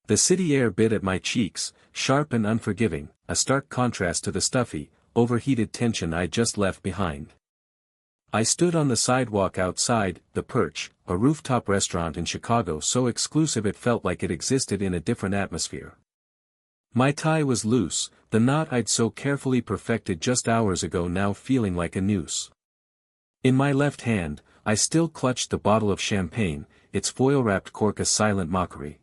The city air bit at my cheeks, sharp and unforgiving, a stark contrast to the stuffy, overheated tension I'd just left behind. I stood on the sidewalk outside The Perch, a rooftop restaurant in Chicago so exclusive it felt like it existed in a different atmosphere. My tie was loose, the knot I'd so carefully perfected just hours ago now feeling like a noose. In my left hand, I still clutched the bottle of champagne, its foil-wrapped cork a silent mockery.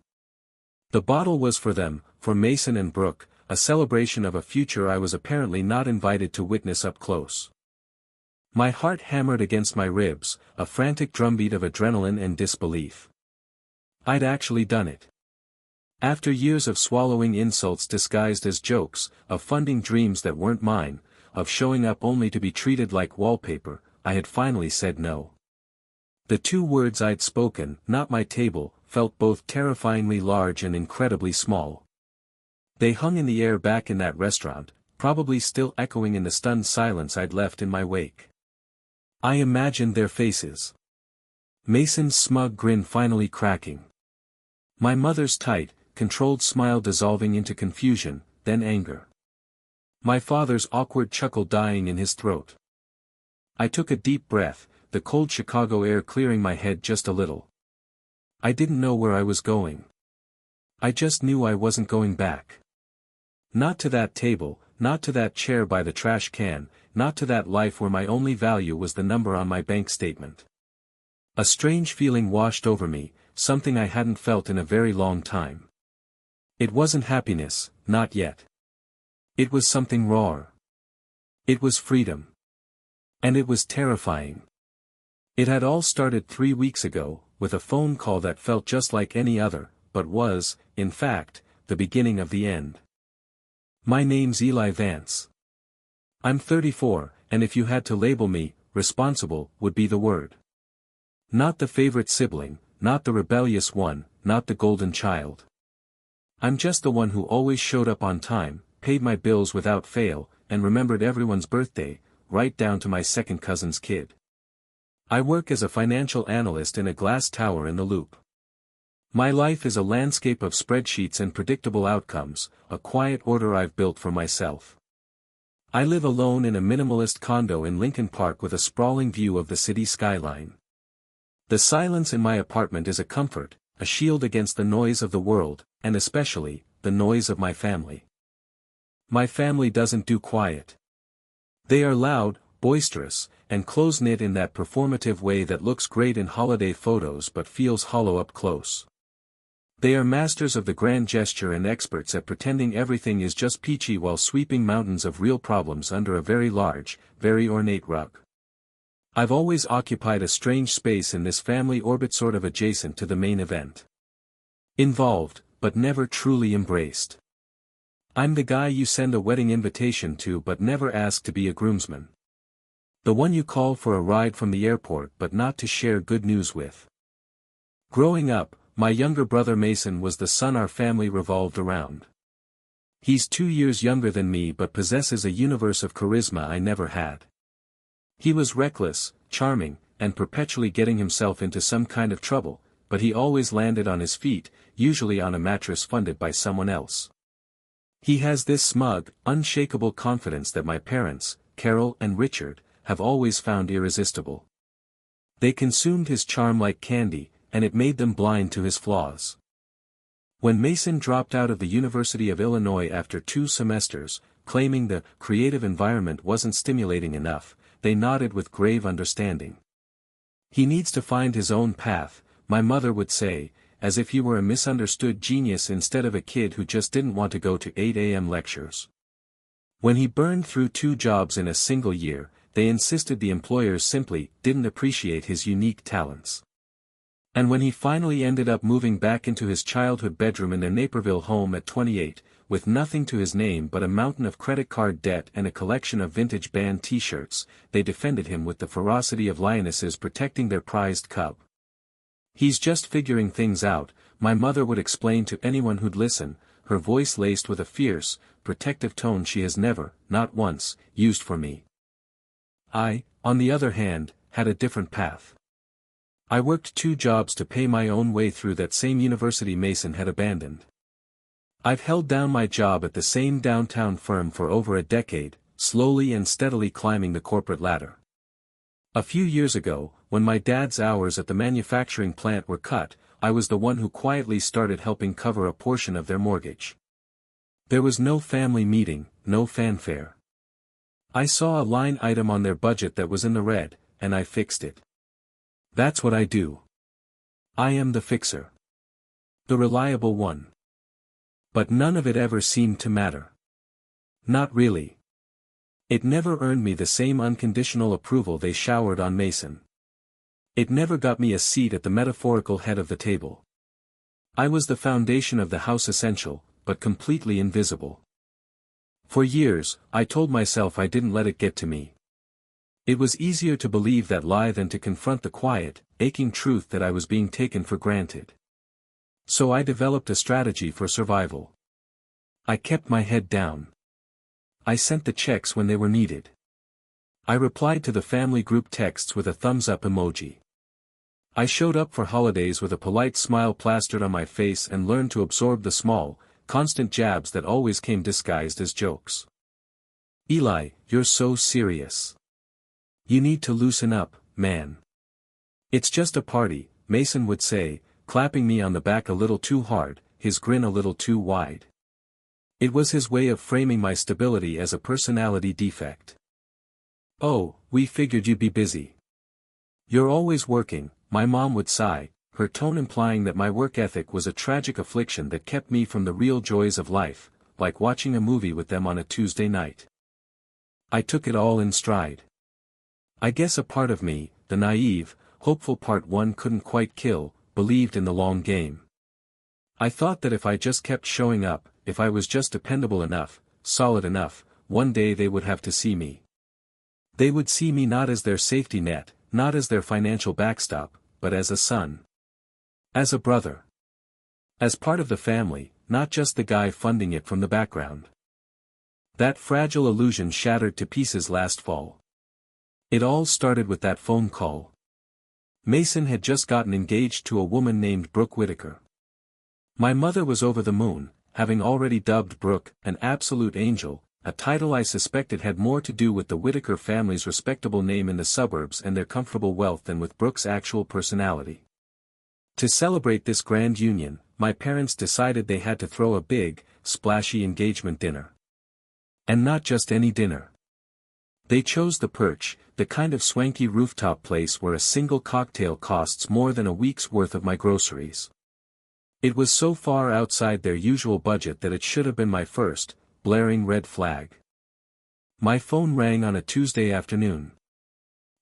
The bottle was for them, for Mason and Brooke, a celebration of a future I was apparently not invited to witness up close. My heart hammered against my ribs, a frantic drumbeat of adrenaline and disbelief. I'd actually done it. After years of swallowing insults disguised as jokes, of funding dreams that weren't mine, of showing up only to be treated like wallpaper, I had finally said no. The 2 words I'd spoken, not my table, felt both terrifyingly large and incredibly small. They hung in the air back in that restaurant, probably still echoing in the stunned silence I'd left in my wake. I imagined their faces. Mason's smug grin finally cracking. My mother's tight, controlled smile dissolving into confusion, then anger. My father's awkward chuckle dying in his throat. I took a deep breath, the cold Chicago air clearing my head just a little. I didn't know where I was going. I just knew I wasn't going back. Not to that table, not to that chair by the trash can, not to that life where my only value was the number on my bank statement. A strange feeling washed over me, something I hadn't felt in a very long time. It wasn't happiness, not yet. It was something rawer. It was freedom. And it was terrifying. It had all started 3 weeks ago, with a phone call that felt just like any other, but was, in fact, the beginning of the end. My name's Eli Vance. I'm 34, and if you had to label me, responsible would be the word. Not the favorite sibling, not the rebellious one, not the golden child. I'm just the one who always showed up on time, paid my bills without fail, and remembered everyone's birthday, right down to my second cousin's kid. I work as a financial analyst in a glass tower in the Loop. My life is a landscape of spreadsheets and predictable outcomes, a quiet order I've built for myself. I live alone in a minimalist condo in Lincoln Park with a sprawling view of the city skyline. The silence in my apartment is a comfort, a shield against the noise of the world, and especially, the noise of my family. My family doesn't do quiet. They are loud, boisterous, and close-knit in that performative way that looks great in holiday photos but feels hollow up close. They are masters of the grand gesture and experts at pretending everything is just peachy while sweeping mountains of real problems under a very large, very ornate rug. I've always occupied a strange space in this family orbit, sort of adjacent to the main event. Involved, but never truly embraced. I'm the guy you send a wedding invitation to but never ask to be a groomsman. The one you call for a ride from the airport but not to share good news with. Growing up, my younger brother Mason was the son our family revolved around. He's 2 years younger than me but possesses a universe of charisma I never had. He was reckless, charming, and perpetually getting himself into some kind of trouble, but he always landed on his feet, usually on a mattress funded by someone else. He has this smug, unshakable confidence that my parents, Carol and Richard, have always found irresistible. They consumed his charm like candy, and it made them blind to his flaws. When Mason dropped out of the University of Illinois after 2 semesters, claiming the creative environment wasn't stimulating enough, they nodded with grave understanding. He needs to find his own path, my mother would say, as if he were a misunderstood genius instead of a kid who just didn't want to go to 8 a.m. lectures. When he burned through 2 jobs in a single year, they insisted the employers simply didn't appreciate his unique talents. And when he finally ended up moving back into his childhood bedroom in their Naperville home at 28, with nothing to his name but a mountain of credit card debt and a collection of vintage band t-shirts, they defended him with the ferocity of lionesses protecting their prized cub. He's just figuring things out, my mother would explain to anyone who'd listen, her voice laced with a fierce, protective tone she has never, not once, used for me. I, on the other hand, had a different path. I worked 2 jobs to pay my own way through that same university Mason had abandoned. I've held down my job at the same downtown firm for over a decade, slowly and steadily climbing the corporate ladder. A few years ago, when my dad's hours at the manufacturing plant were cut, I was the one who quietly started helping cover a portion of their mortgage. There was no family meeting, no fanfare. I saw a line item on their budget that was in the red, and I fixed it. That's what I do. I am the fixer. The reliable one. But none of it ever seemed to matter. Not really. It never earned me the same unconditional approval they showered on Mason. It never got me a seat at the metaphorical head of the table. I was the foundation of the house, essential, but completely invisible. For years, I told myself I didn't let it get to me. It was easier to believe that lie than to confront the quiet, aching truth that I was being taken for granted. So I developed a strategy for survival. I kept my head down. I sent the checks when they were needed. I replied to the family group texts with a thumbs-up emoji. I showed up for holidays with a polite smile plastered on my face and learned to absorb the small, constant jabs that always came disguised as jokes. "Eli, you're so serious. You need to loosen up, man. It's just a party," Mason would say, clapping me on the back a little too hard, his grin a little too wide. It was his way of framing my stability as a personality defect. "Oh, we figured you'd be busy. You're always working," my mom would sigh, her tone implying that my work ethic was a tragic affliction that kept me from the real joys of life, like watching a movie with them on a Tuesday night. I took it all in stride. I guess a part of me, the naive, hopeful part one couldn't quite kill, believed in the long game. I thought that if I just kept showing up, if I was just dependable enough, solid enough, one day they would have to see me. They would see me not as their safety net, not as their financial backstop, but as a son. As a brother. As part of the family, not just the guy funding it from the background. That fragile illusion shattered to pieces last fall. It all started with that phone call. Mason had just gotten engaged to a woman named Brooke Whitaker. My mother was over the moon, having already dubbed Brooke an absolute angel, a title I suspected had more to do with the Whitaker family's respectable name in the suburbs and their comfortable wealth than with Brooke's actual personality. To celebrate this grand union, my parents decided they had to throw a big, splashy engagement dinner. And not just any dinner. They chose the Perch, the kind of swanky rooftop place where a single cocktail costs more than a week's worth of my groceries. It was so far outside their usual budget that it should have been my first, blaring red flag. My phone rang on a Tuesday afternoon.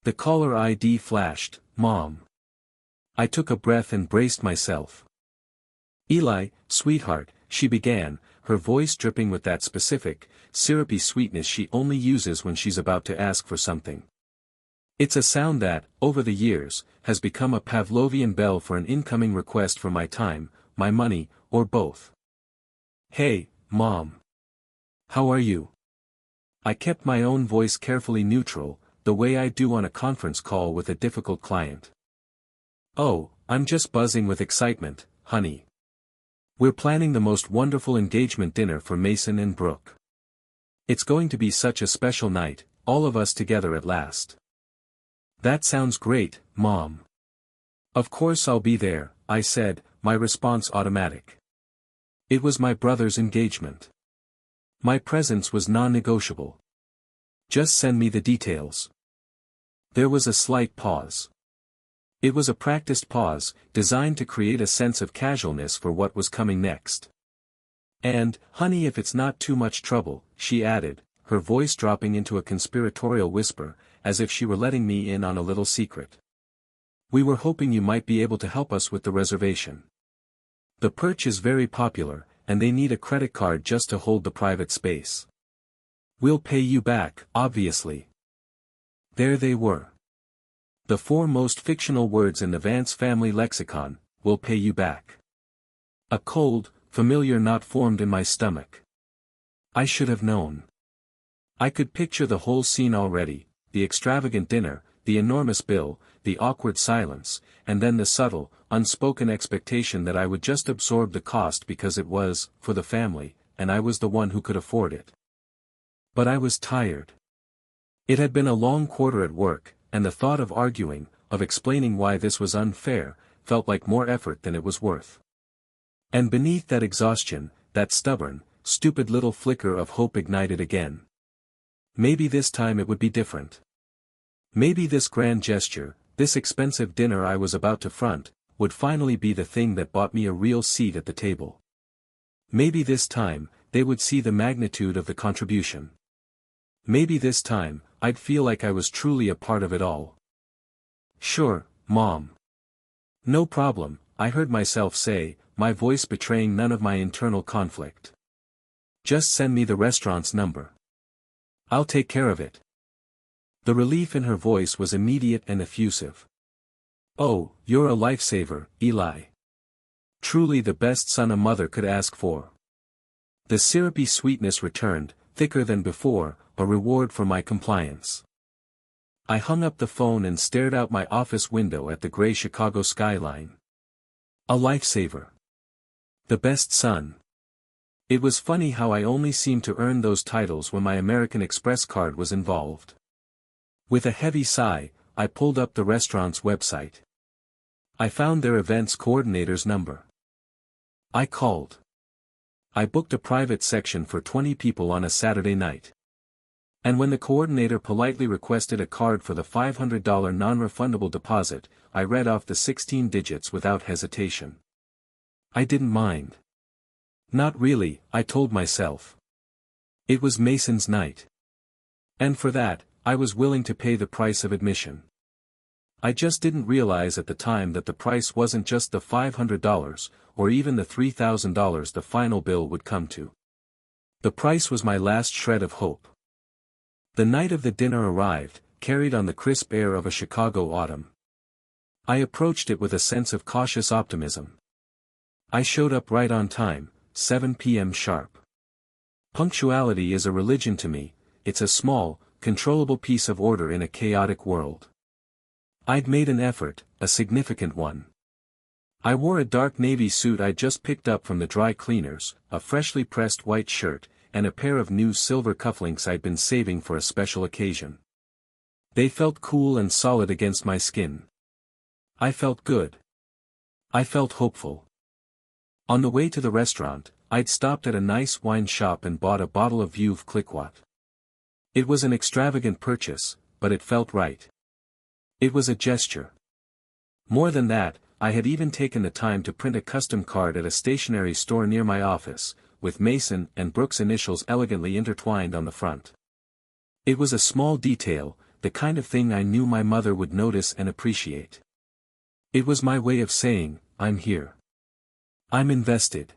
The caller ID flashed, "Mom." I took a breath and braced myself. "Eli, sweetheart," she began, her voice dripping with that specific, syrupy sweetness she only uses when she's about to ask for something. It's a sound that, over the years, has become a Pavlovian bell for an incoming request for my time, my money, or both. "Hey, Mom. How are you?" I kept my own voice carefully neutral, the way I do on a conference call with a difficult client. "Oh, I'm just buzzing with excitement, honey. We're planning the most wonderful engagement dinner for Mason and Brooke. It's going to be such a special night, all of us together at last." "That sounds great, Mom. Of course I'll be there," I said, my response automatic. It was my brother's engagement. My presence was non-negotiable. "Just send me the details." There was a slight pause. It was a practiced pause, designed to create a sense of casualness for what was coming next. "And, honey, if it's not too much trouble," she added, her voice dropping into a conspiratorial whisper, as if she were letting me in on a little secret. "We were hoping you might be able to help us with the reservation. The Perch is very popular, and they need a credit card just to hold the private space. We'll pay you back, obviously." There they were. The four most fictional words in the Vance family lexicon: "will pay you back." A cold, familiar knot formed in my stomach. I should have known. I could picture the whole scene already: the extravagant dinner, the enormous bill, the awkward silence, and then the subtle, unspoken expectation that I would just absorb the cost because it was, for the family, and I was the one who could afford it. But I was tired. It had been a long quarter at work, and the thought of arguing, of explaining why this was unfair, felt like more effort than it was worth. And beneath that exhaustion, that stubborn, stupid little flicker of hope ignited again. Maybe this time it would be different. Maybe this grand gesture, this expensive dinner I was about to front, would finally be the thing that bought me a real seat at the table. Maybe this time, they would see the magnitude of the contribution. Maybe this time, I'd feel like I was truly a part of it all. "Sure, Mom. No problem," I heard myself say, my voice betraying none of my internal conflict. "Just send me the restaurant's number. I'll take care of it." The relief in her voice was immediate and effusive. "Oh, you're a lifesaver, Eli. Truly the best son a mother could ask for." The syrupy sweetness returned, thicker than before, a reward for my compliance. I hung up the phone and stared out my office window at the gray Chicago skyline. A lifesaver. The best son. It was funny how I only seemed to earn those titles when my American Express card was involved. With a heavy sigh, I pulled up the restaurant's website. I found their events coordinator's number. I called. I booked a private section for 20 people on a Saturday night. And when the coordinator politely requested a card for the $500 non-refundable deposit, I read off the 16 digits without hesitation. I didn't mind. Not really, I told myself. It was Mason's night. And for that, I was willing to pay the price of admission. I just didn't realize at the time that the price wasn't just the $500, or even the $3,000 the final bill would come to. The price was my last shred of hope. The night of the dinner arrived, carried on the crisp air of a Chicago autumn. I approached it with a sense of cautious optimism. I showed up right on time, 7 p.m. sharp. Punctuality is a religion to me, it's a small, controllable piece of order in a chaotic world. I'd made an effort, a significant one. I wore a dark navy suit I'd just picked up from the dry cleaners, a freshly pressed white shirt, and a pair of new silver cufflinks I'd been saving for a special occasion. They felt cool and solid against my skin. I felt good. I felt hopeful. On the way to the restaurant, I'd stopped at a nice wine shop and bought a bottle of Veuve Clicquot. It was an extravagant purchase, but it felt right. It was a gesture. More than that, I had even taken the time to print a custom card at a stationery store near my office, with Mason and Brooke's initials elegantly intertwined on the front. It was a small detail, the kind of thing I knew my mother would notice and appreciate. It was my way of saying, I'm here. I'm invested.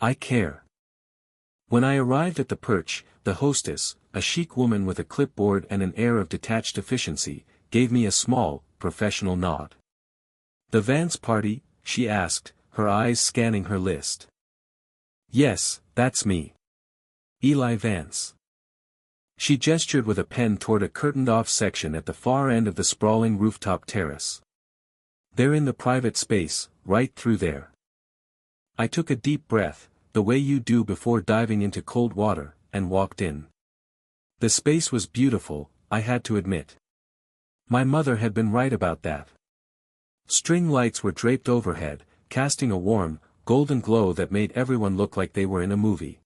I care. When I arrived at the perch, the hostess, a chic woman with a clipboard and an air of detached efficiency, gave me a small, professional nod. "The Vance party?" she asked, her eyes scanning her list. "Yes, that's me. Eli Vance." She gestured with a pen toward a curtained-off section at the far end of the sprawling rooftop terrace. "They're in the private space, right through there." I took a deep breath, the way you do before diving into cold water, and walked in. The space was beautiful, I had to admit. My mother had been right about that. String lights were draped overhead, casting a warm, golden glow that made everyone look like they were in a movie.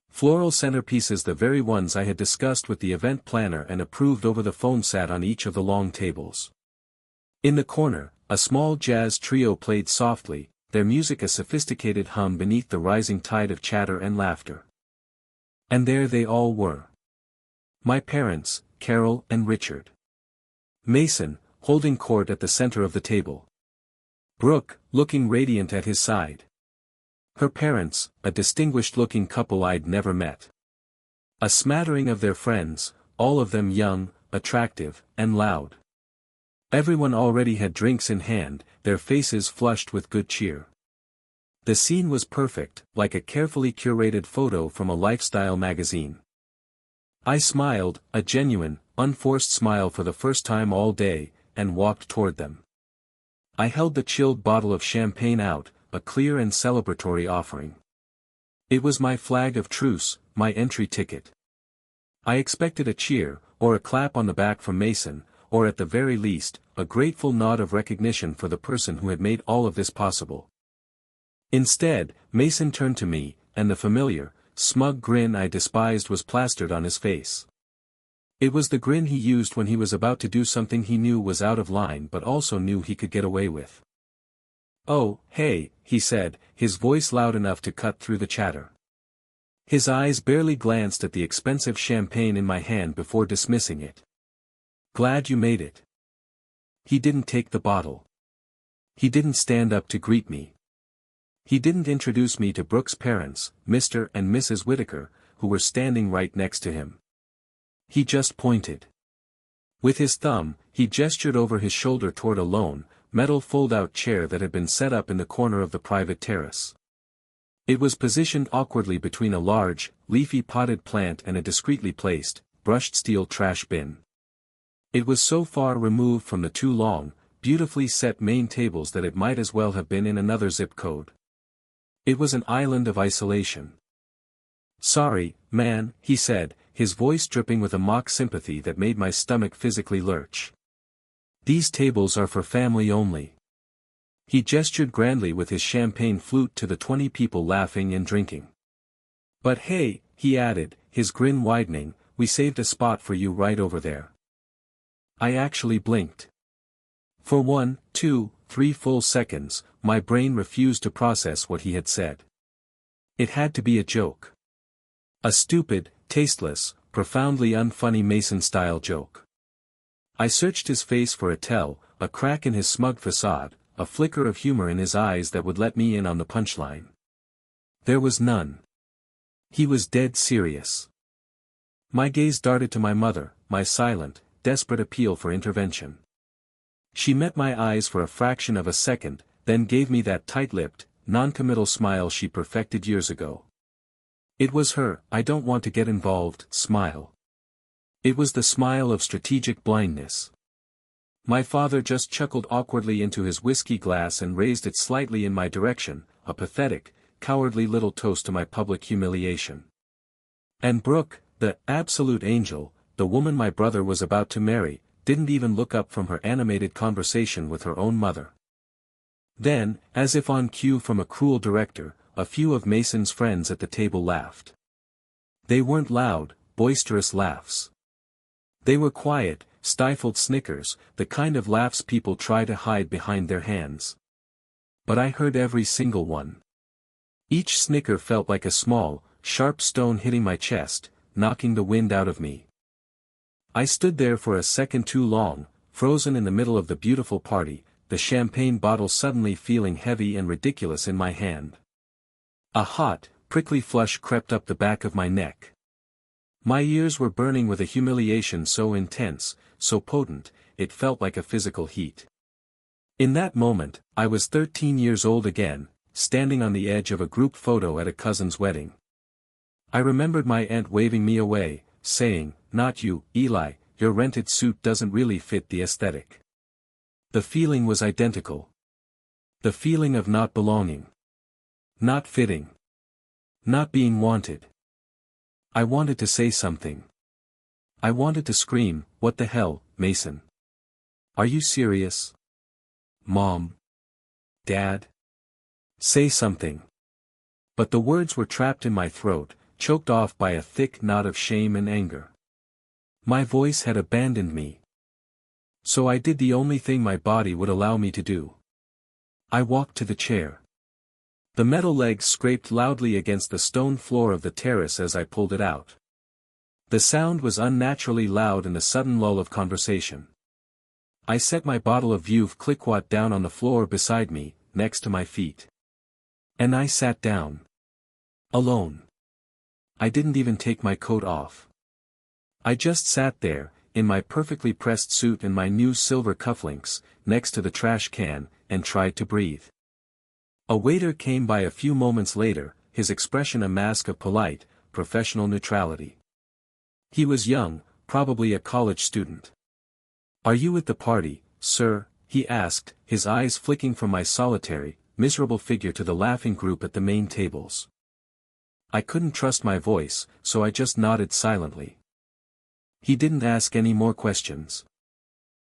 Floral centerpieces, the very ones I had discussed with the event planner and approved over the phone, sat on each of the long tables. In the corner, a small jazz trio played softly, their music a sophisticated hum beneath the rising tide of chatter and laughter. And there they all were. My parents, Carol and Richard. Mason, holding court at the center of the table. Brooke, looking radiant at his side. Her parents, a distinguished-looking couple I'd never met. A smattering of their friends, all of them young, attractive, and loud. Everyone already had drinks in hand, their faces flushed with good cheer. The scene was perfect, like a carefully curated photo from a lifestyle magazine. I smiled, a genuine, unforced smile for the first time all day, and walked toward them. I held the chilled bottle of champagne out, a clear and celebratory offering. It was my flag of truce, my entry ticket. I expected a cheer, or a clap on the back from Mason, or at the very least, a grateful nod of recognition for the person who had made all of this possible. Instead, Mason turned to me, and the familiar, smug grin I despised was plastered on his face. It was the grin he used when he was about to do something he knew was out of line but also knew he could get away with. "Oh, hey," he said, his voice loud enough to cut through the chatter. His eyes barely glanced at the expensive champagne in my hand before dismissing it. "Glad you made it." He didn't take the bottle. He didn't stand up to greet me. He didn't introduce me to Brooke's parents, Mr. and Mrs. Whitaker, who were standing right next to him. He just pointed. With his thumb, he gestured over his shoulder toward a lone, metal fold-out chair that had been set up in the corner of the private terrace. It was positioned awkwardly between a large, leafy potted plant and a discreetly placed, brushed steel trash bin. It was so far removed from the two long, beautifully set main tables that it might as well have been in another zip code. It was an island of isolation. "Sorry, man," he said, his voice dripping with a mock sympathy that made my stomach physically lurch. "These tables are for family only." He gestured grandly with his champagne flute to the 20 people laughing and drinking. "But hey," he added, his grin widening, "we saved a spot for you right over there." I actually blinked. For 1, 2, 3 full seconds, my brain refused to process what he had said. It had to be a joke. A stupid, tasteless, profoundly unfunny Mason-style joke. I searched his face for a tell, a crack in his smug facade, a flicker of humor in his eyes that would let me in on the punchline. There was none. He was dead serious. My gaze darted to my mother, my silent, desperate appeal for intervention. She met my eyes for a fraction of a second, then gave me that tight-lipped, non-committal smile she perfected years ago. It was her "I don't want to get involved" smile. It was the smile of strategic blindness. My father just chuckled awkwardly into his whiskey glass and raised it slightly in my direction, a pathetic, cowardly little toast to my public humiliation. And Brooke, the absolute angel, the woman my brother was about to marry, didn't even look up from her animated conversation with her own mother. Then, as if on cue from a cruel director, a few of Mason's friends at the table laughed. They weren't loud, boisterous laughs. They were quiet, stifled snickers, the kind of laughs people try to hide behind their hands. But I heard every single one. Each snicker felt like a small, sharp stone hitting my chest, knocking the wind out of me. I stood there for a second too long, frozen in the middle of the beautiful party, the champagne bottle suddenly feeling heavy and ridiculous in my hand. A hot, prickly flush crept up the back of my neck. My ears were burning with a humiliation so intense, so potent, it felt like a physical heat. In that moment, I was 13 years old again, standing on the edge of a group photo at a cousin's wedding. I remembered my aunt waving me away, saying, "Not you, Eli, your rented suit doesn't really fit the aesthetic." The feeling was identical. The feeling of not belonging. Not fitting. Not being wanted. I wanted to say something. I wanted to scream, "What the hell, Mason? Are you serious? Mom? Dad? Say something." But the words were trapped in my throat, choked off by a thick knot of shame and anger. My voice had abandoned me. So I did the only thing my body would allow me to do. I walked to the chair. The metal legs scraped loudly against the stone floor of the terrace as I pulled it out. The sound was unnaturally loud in the sudden lull of conversation. I set my bottle of Veuve Clicquot down on the floor beside me, next to my feet. And I sat down. Alone. I didn't even take my coat off. I just sat there, in my perfectly pressed suit and my new silver cufflinks, next to the trash can, and tried to breathe. A waiter came by a few moments later, his expression a mask of polite, professional neutrality. He was young, probably a college student. "Are you at the party, sir?" he asked, his eyes flicking from my solitary, miserable figure to the laughing group at the main tables. I couldn't trust my voice, so I just nodded silently. He didn't ask any more questions.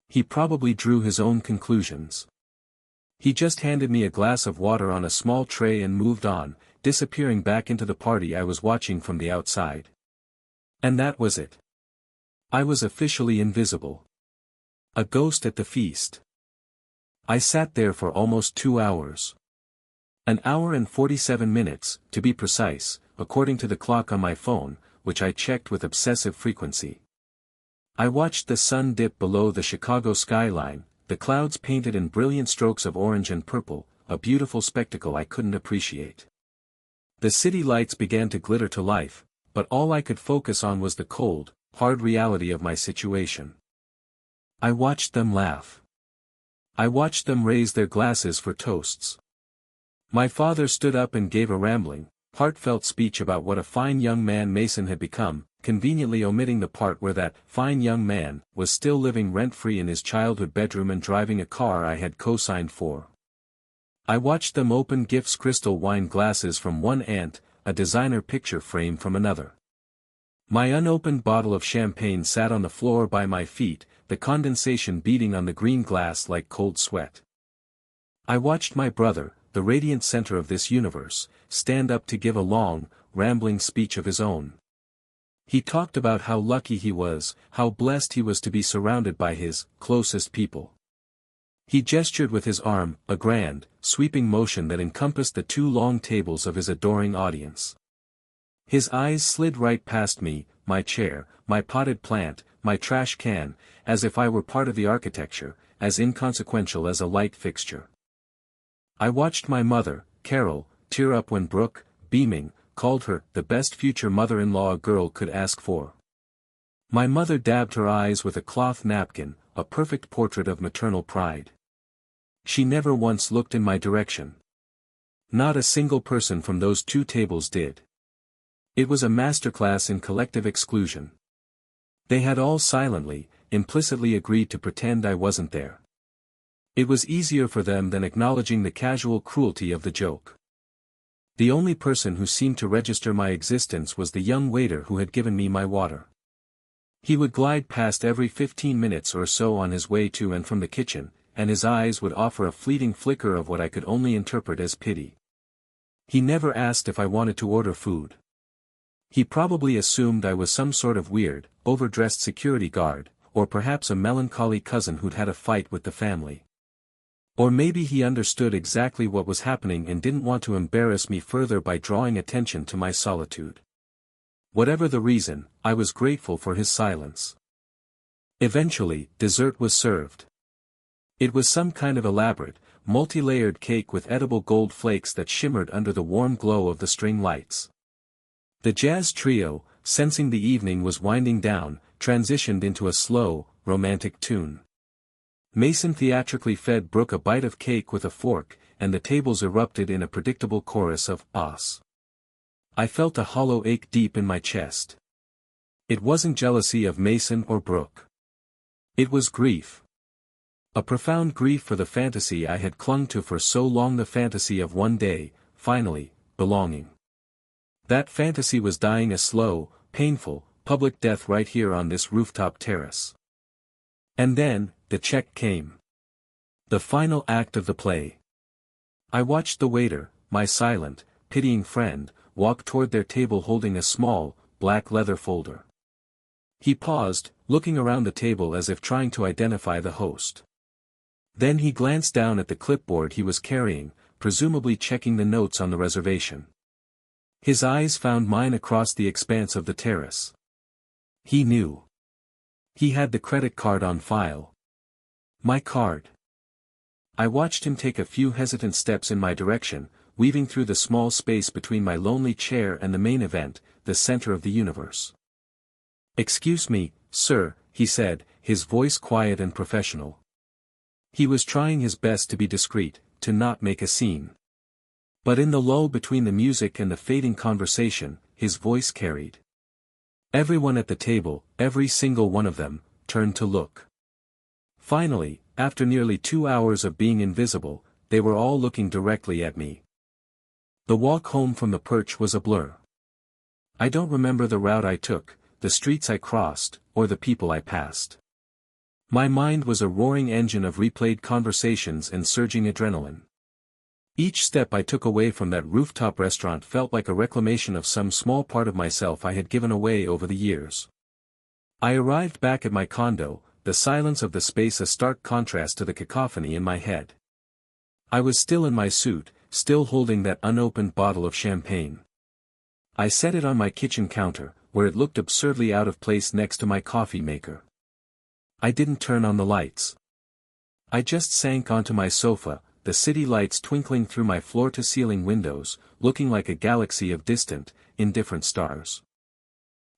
He probably drew his own conclusions. He just handed me a glass of water on a small tray and moved on, disappearing back into the party I was watching from the outside. And that was it. I was officially invisible. A ghost at the feast. I sat there for almost 2 hours. An hour and 47 minutes, to be precise, according to the clock on my phone, which I checked with obsessive frequency. I watched the sun dip below the Chicago skyline, the clouds painted in brilliant strokes of orange and purple, a beautiful spectacle I couldn't appreciate. The city lights began to glitter to life, but all I could focus on was the cold, hard reality of my situation. I watched them laugh. I watched them raise their glasses for toasts. My father stood up and gave a rambling, heartfelt speech about what a fine young man Mason had become, conveniently omitting the part where that fine young man was still living rent-free in his childhood bedroom and driving a car I had co-signed for. I watched them open gifts, crystal wine glasses from one aunt, a designer picture frame from another. My unopened bottle of champagne sat on the floor by my feet, the condensation beating on the green glass like cold sweat. I watched my brother, the radiant center of this universe, stand up to give a long, rambling speech of his own. He talked about how lucky he was, how blessed he was to be surrounded by his closest people. He gestured with his arm, a grand, sweeping motion that encompassed the 2 long tables of his adoring audience. His eyes slid right past me, my chair, my potted plant, my trash can, as if I were part of the architecture, as inconsequential as a light fixture. I watched my mother, Carol, tear up when Brooke, beaming, called her the best future mother-in-law a girl could ask for. My mother dabbed her eyes with a cloth napkin, a perfect portrait of maternal pride. She never once looked in my direction. Not a single person from those 2 tables did. It was a masterclass in collective exclusion. They had all silently, implicitly agreed to pretend I wasn't there. It was easier for them than acknowledging the casual cruelty of the joke. The only person who seemed to register my existence was the young waiter who had given me my water. He would glide past every 15 minutes or so on his way to and from the kitchen, and his eyes would offer a fleeting flicker of what I could only interpret as pity. He never asked if I wanted to order food. He probably assumed I was some sort of weird, overdressed security guard, or perhaps a melancholy cousin who'd had a fight with the family. Or maybe he understood exactly what was happening and didn't want to embarrass me further by drawing attention to my solitude. Whatever the reason, I was grateful for his silence. Eventually, dessert was served. It was some kind of elaborate, multi-layered cake with edible gold flakes that shimmered under the warm glow of the string lights. The jazz trio, sensing the evening was winding down, transitioned into a slow, romantic tune. Mason theatrically fed Brooke a bite of cake with a fork, and the tables erupted in a predictable chorus of ahs. I felt a hollow ache deep in my chest. It wasn't jealousy of Mason or Brooke. It was grief. A profound grief for the fantasy I had clung to for so long, the fantasy of one day, finally, belonging. That fantasy was dying a slow, painful, public death right here on this rooftop terrace. And then, the check came. The final act of the play. I watched the waiter, my silent, pitying friend, walk toward their table holding a small, black leather folder. He paused, looking around the table as if trying to identify the host. Then he glanced down at the clipboard he was carrying, presumably checking the notes on the reservation. His eyes found mine across the expanse of the terrace. He knew. He had the credit card on file. My card. I watched him take a few hesitant steps in my direction, weaving through the small space between my lonely chair and the main event, the center of the universe. "Excuse me, sir," he said, his voice quiet and professional. He was trying his best to be discreet, to not make a scene. But in the lull between the music and the fading conversation, his voice carried. Everyone at the table, every single one of them, turned to look. Finally, after nearly 2 hours of being invisible, they were all looking directly at me. The walk home from the perch was a blur. I don't remember the route I took, the streets I crossed, or the people I passed. My mind was a roaring engine of replayed conversations and surging adrenaline. Each step I took away from that rooftop restaurant felt like a reclamation of some small part of myself I had given away over the years. I arrived back at my condo, the silence of the space a stark contrast to the cacophony in my head. I was still in my suit, still holding that unopened bottle of champagne. I set it on my kitchen counter, where it looked absurdly out of place next to my coffee maker. I didn't turn on the lights. I just sank onto my sofa, the city lights twinkling through my floor-to-ceiling windows, looking like a galaxy of distant, indifferent stars.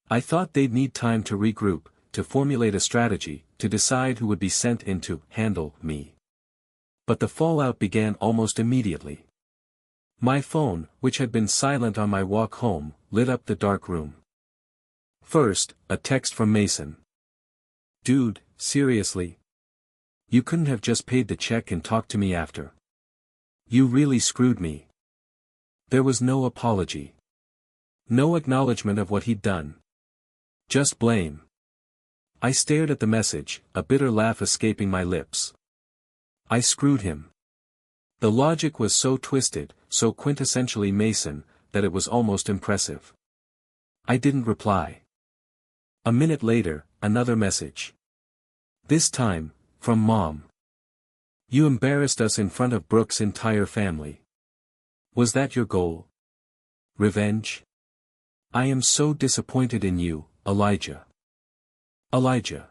I thought they'd need time to regroup, to formulate a strategy, to decide who would be sent in to handle me. But the fallout began almost immediately. My phone, which had been silent on my walk home, lit up the dark room. First, a text from Mason. "Dude, seriously? You couldn't have just paid the check and talked to me after. You really screwed me." There was no apology. No acknowledgement of what he'd done. Just blame. I stared at the message, a bitter laugh escaping my lips. I screwed him. The logic was so twisted, so quintessentially Mason, that it was almost impressive. I didn't reply. A minute later, another message. This time, from Mom. "You embarrassed us in front of Brooke's entire family. Was that your goal? Revenge? I am so disappointed in you, Elijah." Elijah.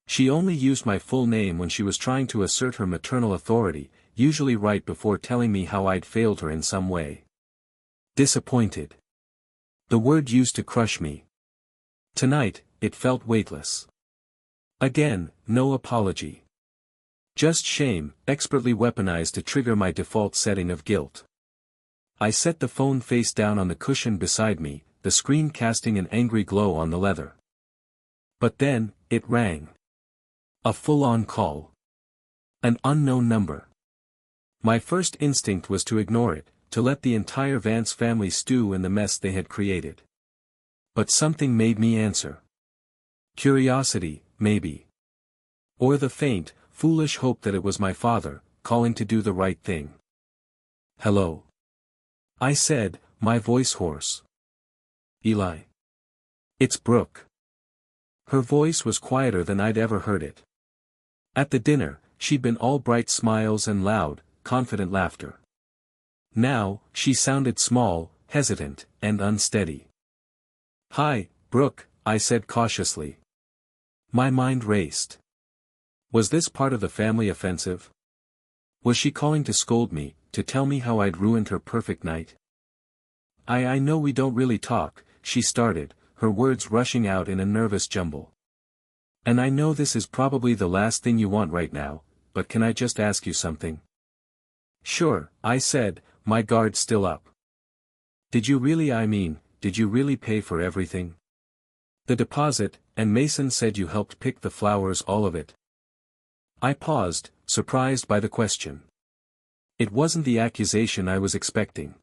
She only used my full name when she was trying to assert her maternal authority, usually right before telling me how I'd failed her in some way. Disappointed. The word used to crush me. Tonight, it felt weightless. Again, no apology. Just shame, expertly weaponized to trigger my default setting of guilt. I set the phone face down on the cushion beside me, the screen casting an angry glow on the leather. But then, it rang. A full-on call. An unknown number. My first instinct was to ignore it, to let the entire Vance family stew in the mess they had created. But something made me answer. Curiosity, maybe. Or the faint, foolish hope that it was my father, calling to do the right thing. "Hello?" I said, my voice hoarse. "Eli. It's Brooke." Her voice was quieter than I'd ever heard it. At the dinner, she'd been all bright smiles and loud, confident laughter. Now, she sounded small, hesitant, and unsteady. "Hi, Brooke," I said cautiously. My mind raced. Was this part of the family offensive? Was she calling to scold me, to tell me how I'd ruined her perfect night? I know we don't really talk," she started, her words rushing out in a nervous jumble. "And I know this is probably the last thing you want right now, but can I just ask you something?" "Sure," I said, my guard still up. Did you really pay for everything? The deposit, and Mason said you helped pick the flowers, all of it?" I paused, surprised by the question. It wasn't the accusation I was expecting.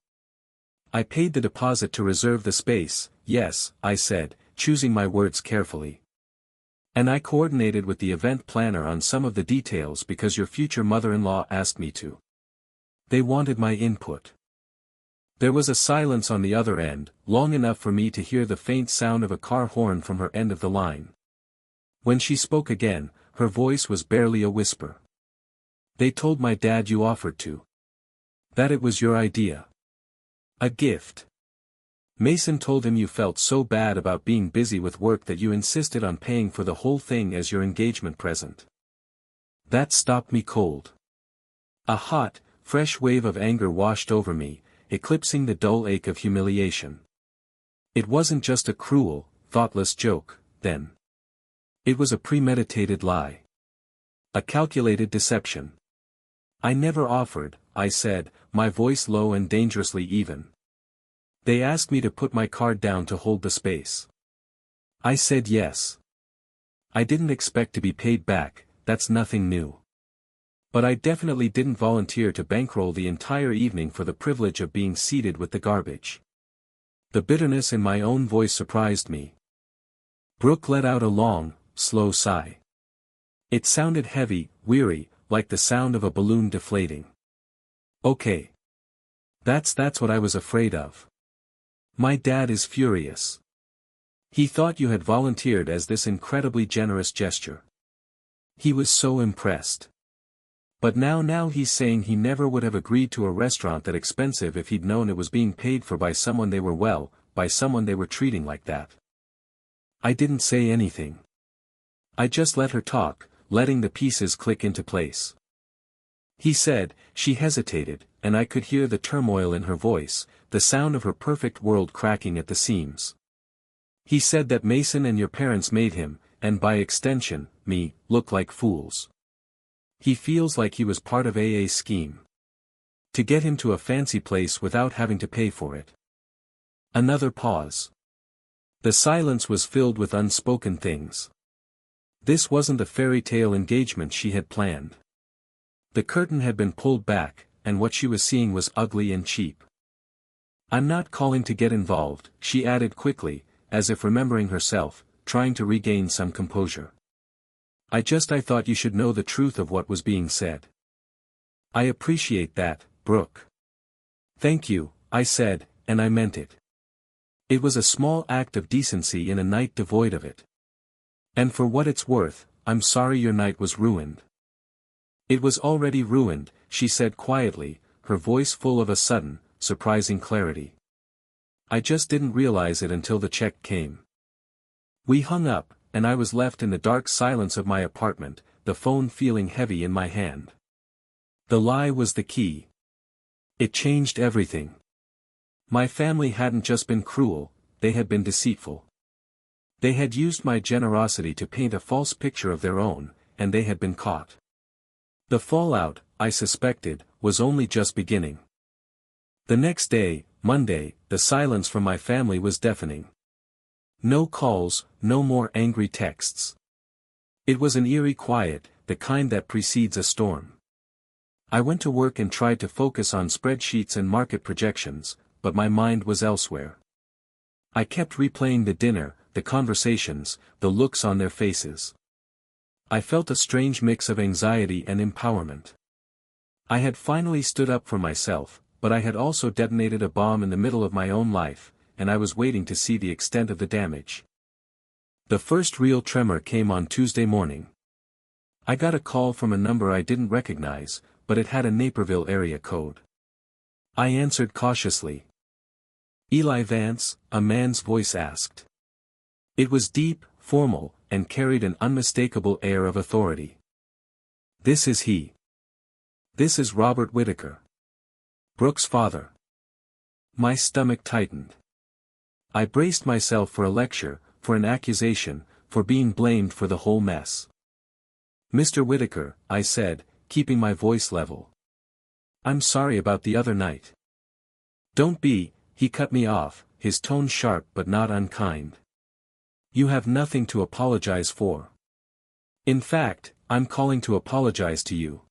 "I paid the deposit to reserve the space, yes," I said, choosing my words carefully. "And I coordinated with the event planner on some of the details because your future mother-in-law asked me to. They wanted my input." There was a silence on the other end, long enough for me to hear the faint sound of a car horn from her end of the line. When she spoke again, her voice was barely a whisper. "They told my dad you offered to. That it was your idea. A gift. Mason told him you felt so bad about being busy with work that you insisted on paying for the whole thing as your engagement present." That stopped me cold. A hot, fresh wave of anger washed over me, eclipsing the dull ache of humiliation. It wasn't just a cruel, thoughtless joke, then. It was a premeditated lie. A calculated deception. "I never offered," I said, my voice low and dangerously even. "They asked me to put my card down to hold the space. I said yes. I didn't expect to be paid back, that's nothing new. But I definitely didn't volunteer to bankroll the entire evening for the privilege of being seated with the garbage. The bitterness in my own voice surprised me. Brooke let out a long, slow sigh. It sounded heavy, weary, like the sound of a balloon deflating. Okay. That's what I was afraid of. My dad is furious. He thought you had volunteered as this incredibly generous gesture. He was so impressed. But now he's saying he never would have agreed to a restaurant that expensive if he'd known it was being paid for by someone they were by someone they were treating like that. I didn't say anything. I just let her talk, letting the pieces click into place. He said, she hesitated, and I could hear the turmoil in her voice, the sound of her perfect world cracking at the seams. He said that Mason and your parents made him, and by extension, me, look like fools. He feels like he was part of AA's scheme. To get him to a fancy place without having to pay for it. Another pause. The silence was filled with unspoken things. This wasn't the fairy tale engagement she had planned. The curtain had been pulled back, and what she was seeing was ugly and cheap. I'm not calling to get involved, she added quickly, as if remembering herself, trying to regain some composure. I thought you should know the truth of what was being said. I appreciate that, Brooke. Thank you, I said, and I meant it. It was a small act of decency in a night devoid of it. And for what it's worth, I'm sorry your night was ruined. It was already ruined, she said quietly, her voice full of a sudden, surprising clarity. I just didn't realize it until the check came. We hung up, and I was left in the dark silence of my apartment, the phone feeling heavy in my hand. The lie was the key. It changed everything. My family hadn't just been cruel, they had been deceitful. They had used my generosity to paint a false picture of their own, and they had been caught. The fallout, I suspected, was only just beginning. The next day, Monday, the silence from my family was deafening. No calls, no more angry texts. It was an eerie quiet, the kind that precedes a storm. I went to work and tried to focus on spreadsheets and market projections, but my mind was elsewhere. I kept replaying the dinner, the conversations, the looks on their faces. I felt a strange mix of anxiety and empowerment. I had finally stood up for myself, but I had also detonated a bomb in the middle of my own life, and I was waiting to see the extent of the damage. The first real tremor came on Tuesday morning. I got a call from a number I didn't recognize, but it had a Naperville area code. I answered cautiously. Eli Vance, a man's voice asked. It was deep, formal, and carried an unmistakable air of authority. This is he. This is Robert Whitaker. Brooke's father. My stomach tightened. I braced myself for a lecture, for an accusation, for being blamed for the whole mess. Mr. Whitaker, I said, keeping my voice level. I'm sorry about the other night. Don't be, he cut me off, his tone sharp but not unkind. You have nothing to apologize for. In fact, I'm calling to apologize to you.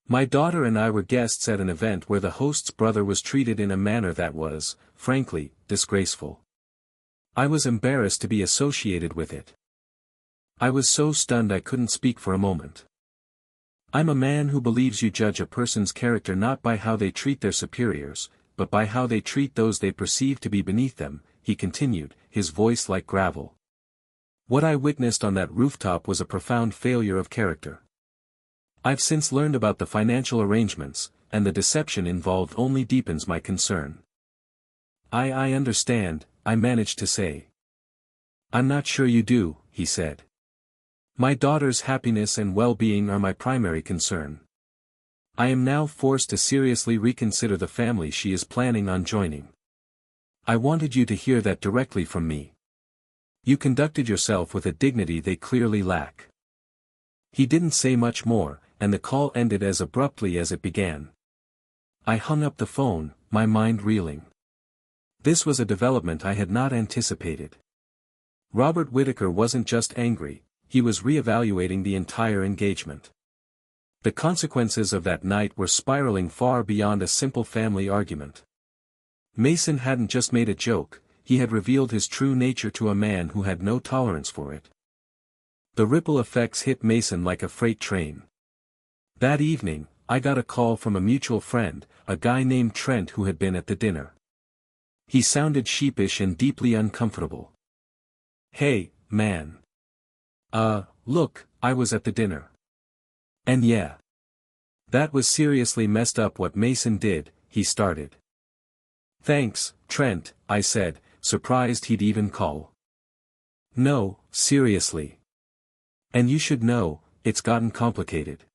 My daughter and I were guests at an event where the host's brother was treated in a manner that was, frankly, disgraceful. I was embarrassed to be associated with it. I was so stunned I couldn't speak for a moment. I'm a man who believes you judge a person's character not by how they treat their superiors, but by how they treat those they perceive to be beneath them, he continued, his voice like gravel. What I witnessed on that rooftop was a profound failure of character. I've since learned about the financial arrangements, and the deception involved only deepens my concern. I understand, I managed to say. I'm not sure you do, he said. My daughter's happiness and well-being are my primary concern. I am now forced to seriously reconsider the family she is planning on joining. I wanted you to hear that directly from me. You conducted yourself with a dignity they clearly lack. He didn't say much more, and the call ended as abruptly as it began. I hung up the phone, my mind reeling. This was a development I had not anticipated. Robert Whittaker wasn't just angry, he was reevaluating the entire engagement. The consequences of that night were spiraling far beyond a simple family argument. Mason hadn't just made a joke, he had revealed his true nature to a man who had no tolerance for it. The ripple effects hit Mason like a freight train. That evening, I got a call from a mutual friend, a guy named Trent who had been at the dinner. He sounded sheepish and deeply uncomfortable. "Hey, man. Look, I was at the dinner. And yeah. That was seriously messed up what Mason did," he started. "Thanks, Trent," I said, surprised he'd even call. "No, seriously. And you should know, it's gotten complicated."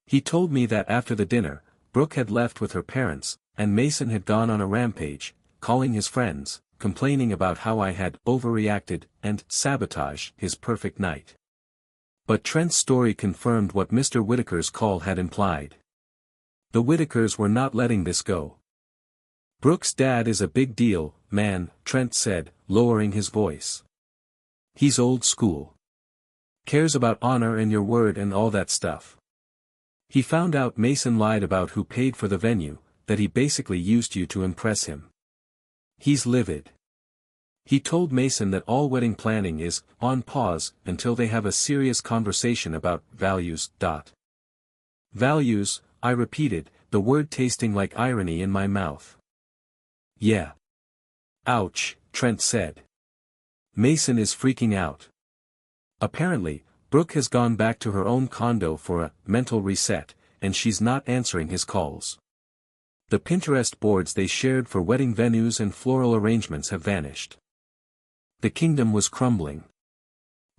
He told me that after the dinner, Brooke had left with her parents, and Mason had gone on a rampage, calling his friends, complaining about how I had overreacted and sabotaged his perfect night. But Trent's story confirmed what Mr. Whittaker's call had implied. The Whittakers were not letting this go. "Brooke's dad is a big deal, man," Trent said, lowering his voice. "He's old school. Cares about honor and your word and all that stuff. He found out Mason lied about who paid for the venue, that he basically used you to impress him. He's livid. He told Mason that all wedding planning is on pause until they have a serious conversation about values. Values, I repeated, the word tasting like irony in my mouth. Yeah. Ouch, Trent said. Mason is freaking out. Apparently, Brooke has gone back to her own condo for a mental reset, and she's not answering his calls. The Pinterest boards they shared for wedding venues and floral arrangements have vanished. The kingdom was crumbling.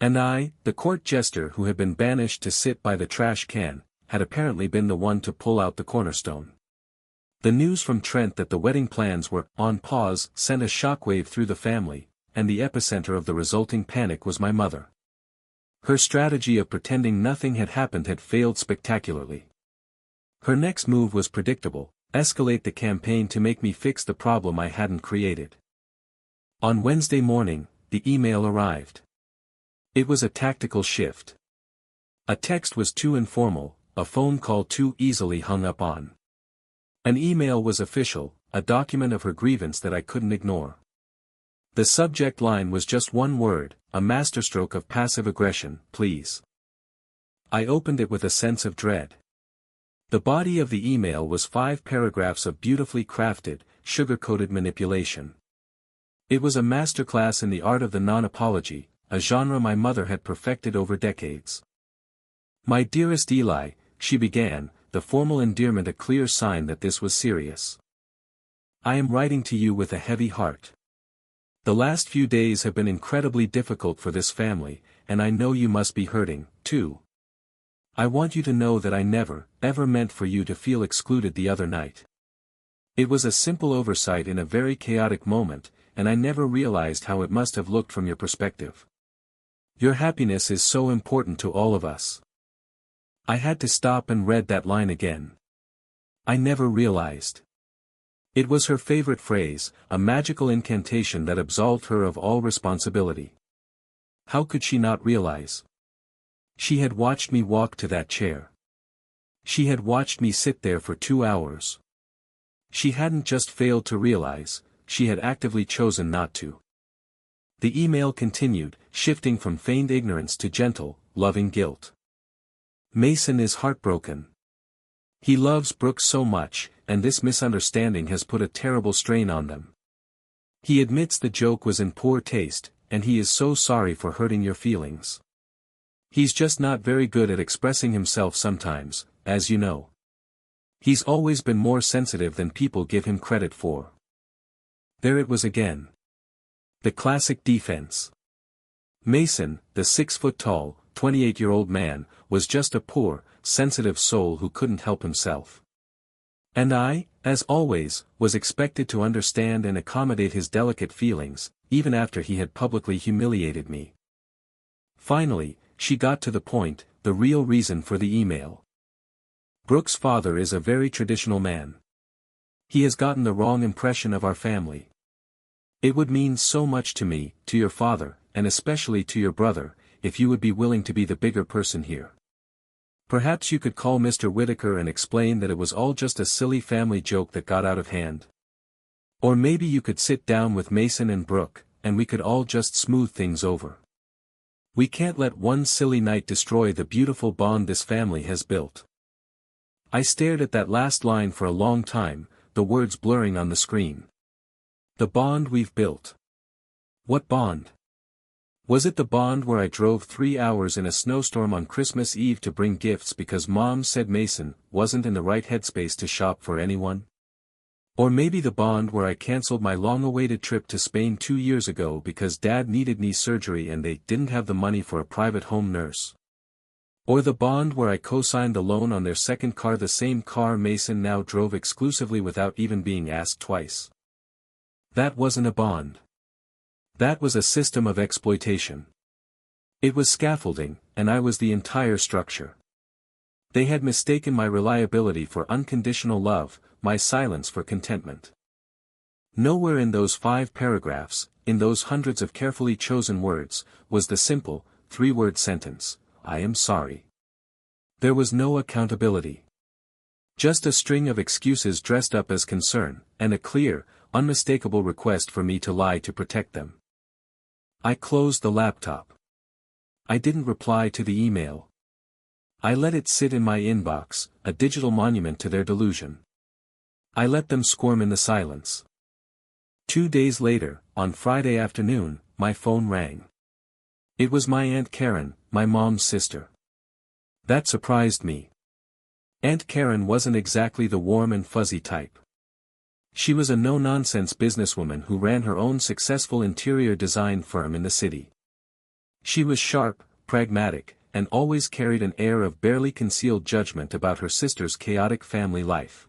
And I, the court jester who had been banished to sit by the trash can, had apparently been the one to pull out the cornerstone. The news from Trent that the wedding plans were on pause sent a shockwave through the family, and the epicenter of the resulting panic was my mother. Her strategy of pretending nothing had happened had failed spectacularly. Her next move was predictable: escalate the campaign to make me fix the problem I hadn't created. On Wednesday morning, the email arrived. It was a tactical shift. A text was too informal, a phone call too easily hung up on. An email was official, a document of her grievance that I couldn't ignore. The subject line was just one word, a masterstroke of passive aggression: please. I opened it with a sense of dread. The body of the email was 5 paragraphs of beautifully crafted, sugar-coated manipulation. It was a masterclass in the art of the non-apology, a genre my mother had perfected over decades. "My dearest Eli," she began, the formal endearment a clear sign that this was serious. "I am writing to you with a heavy heart. The last few days have been incredibly difficult for this family, and I know you must be hurting, too. I want you to know that I never, ever meant for you to feel excluded the other night. It was a simple oversight in a very chaotic moment, and I never realized how it must have looked from your perspective. Your happiness is so important to all of us." I had to stop and read that line again. I never realized. It was her favorite phrase, a magical incantation that absolved her of all responsibility. How could she not realize? She had watched me walk to that chair. She had watched me sit there for 2 hours. She hadn't just failed to realize, she had actively chosen not to. The email continued, shifting from feigned ignorance to gentle, loving guilt. "Mason is heartbroken. He loves Brooke so much, and this misunderstanding has put a terrible strain on them. He admits the joke was in poor taste, and he is so sorry for hurting your feelings. He's just not very good at expressing himself sometimes, as you know. He's always been more sensitive than people give him credit for." There it was again. The classic defense. Mason, the 6-foot-tall, 28-year-old man, was just a poor, sensitive soul who couldn't help himself. And I, as always, was expected to understand and accommodate his delicate feelings, even after he had publicly humiliated me. Finally, she got to the point, the real reason for the email. "Brooke's father is a very traditional man. He has gotten the wrong impression of our family. It would mean so much to me, to your father, and especially to your brother, if you would be willing to be the bigger person here. Perhaps you could call Mr. Whitaker and explain that it was all just a silly family joke that got out of hand. Or maybe you could sit down with Mason and Brooke, and we could all just smooth things over. We can't let one silly night destroy the beautiful bond this family has built. I stared at that last line for a long time, the words blurring on the screen. The bond we've built. What bond? Was it the bond where I drove 3 hours in a snowstorm on Christmas Eve to bring gifts because Mom said Mason wasn't in the right headspace to shop for anyone? Or maybe the bond where I cancelled my long-awaited trip to Spain 2 years ago because Dad needed knee surgery and they didn't have the money for a private home nurse? Or the bond where I co-signed the loan on their second car, the same car Mason now drove exclusively without even being asked twice? That wasn't a bond. That was a system of exploitation. It was scaffolding, and I was the entire structure. They had mistaken my reliability for unconditional love, my silence for contentment. Nowhere in those 5 paragraphs, in those hundreds of carefully chosen words, was the simple, 3-word sentence, "I am sorry." There was no accountability. Just a string of excuses dressed up as concern, and a clear, unmistakable request for me to lie to protect them. I closed the laptop. I didn't reply to the email. I let it sit in my inbox, a digital monument to their delusion. I let them squirm in the silence. 2 days later, on Friday afternoon, my phone rang. It was my Aunt Karen, my mom's sister. That surprised me. Aunt Karen wasn't exactly the warm and fuzzy type. She was a no-nonsense businesswoman who ran her own successful interior design firm in the city. She was sharp, pragmatic, and always carried an air of barely concealed judgment about her sister's chaotic family life.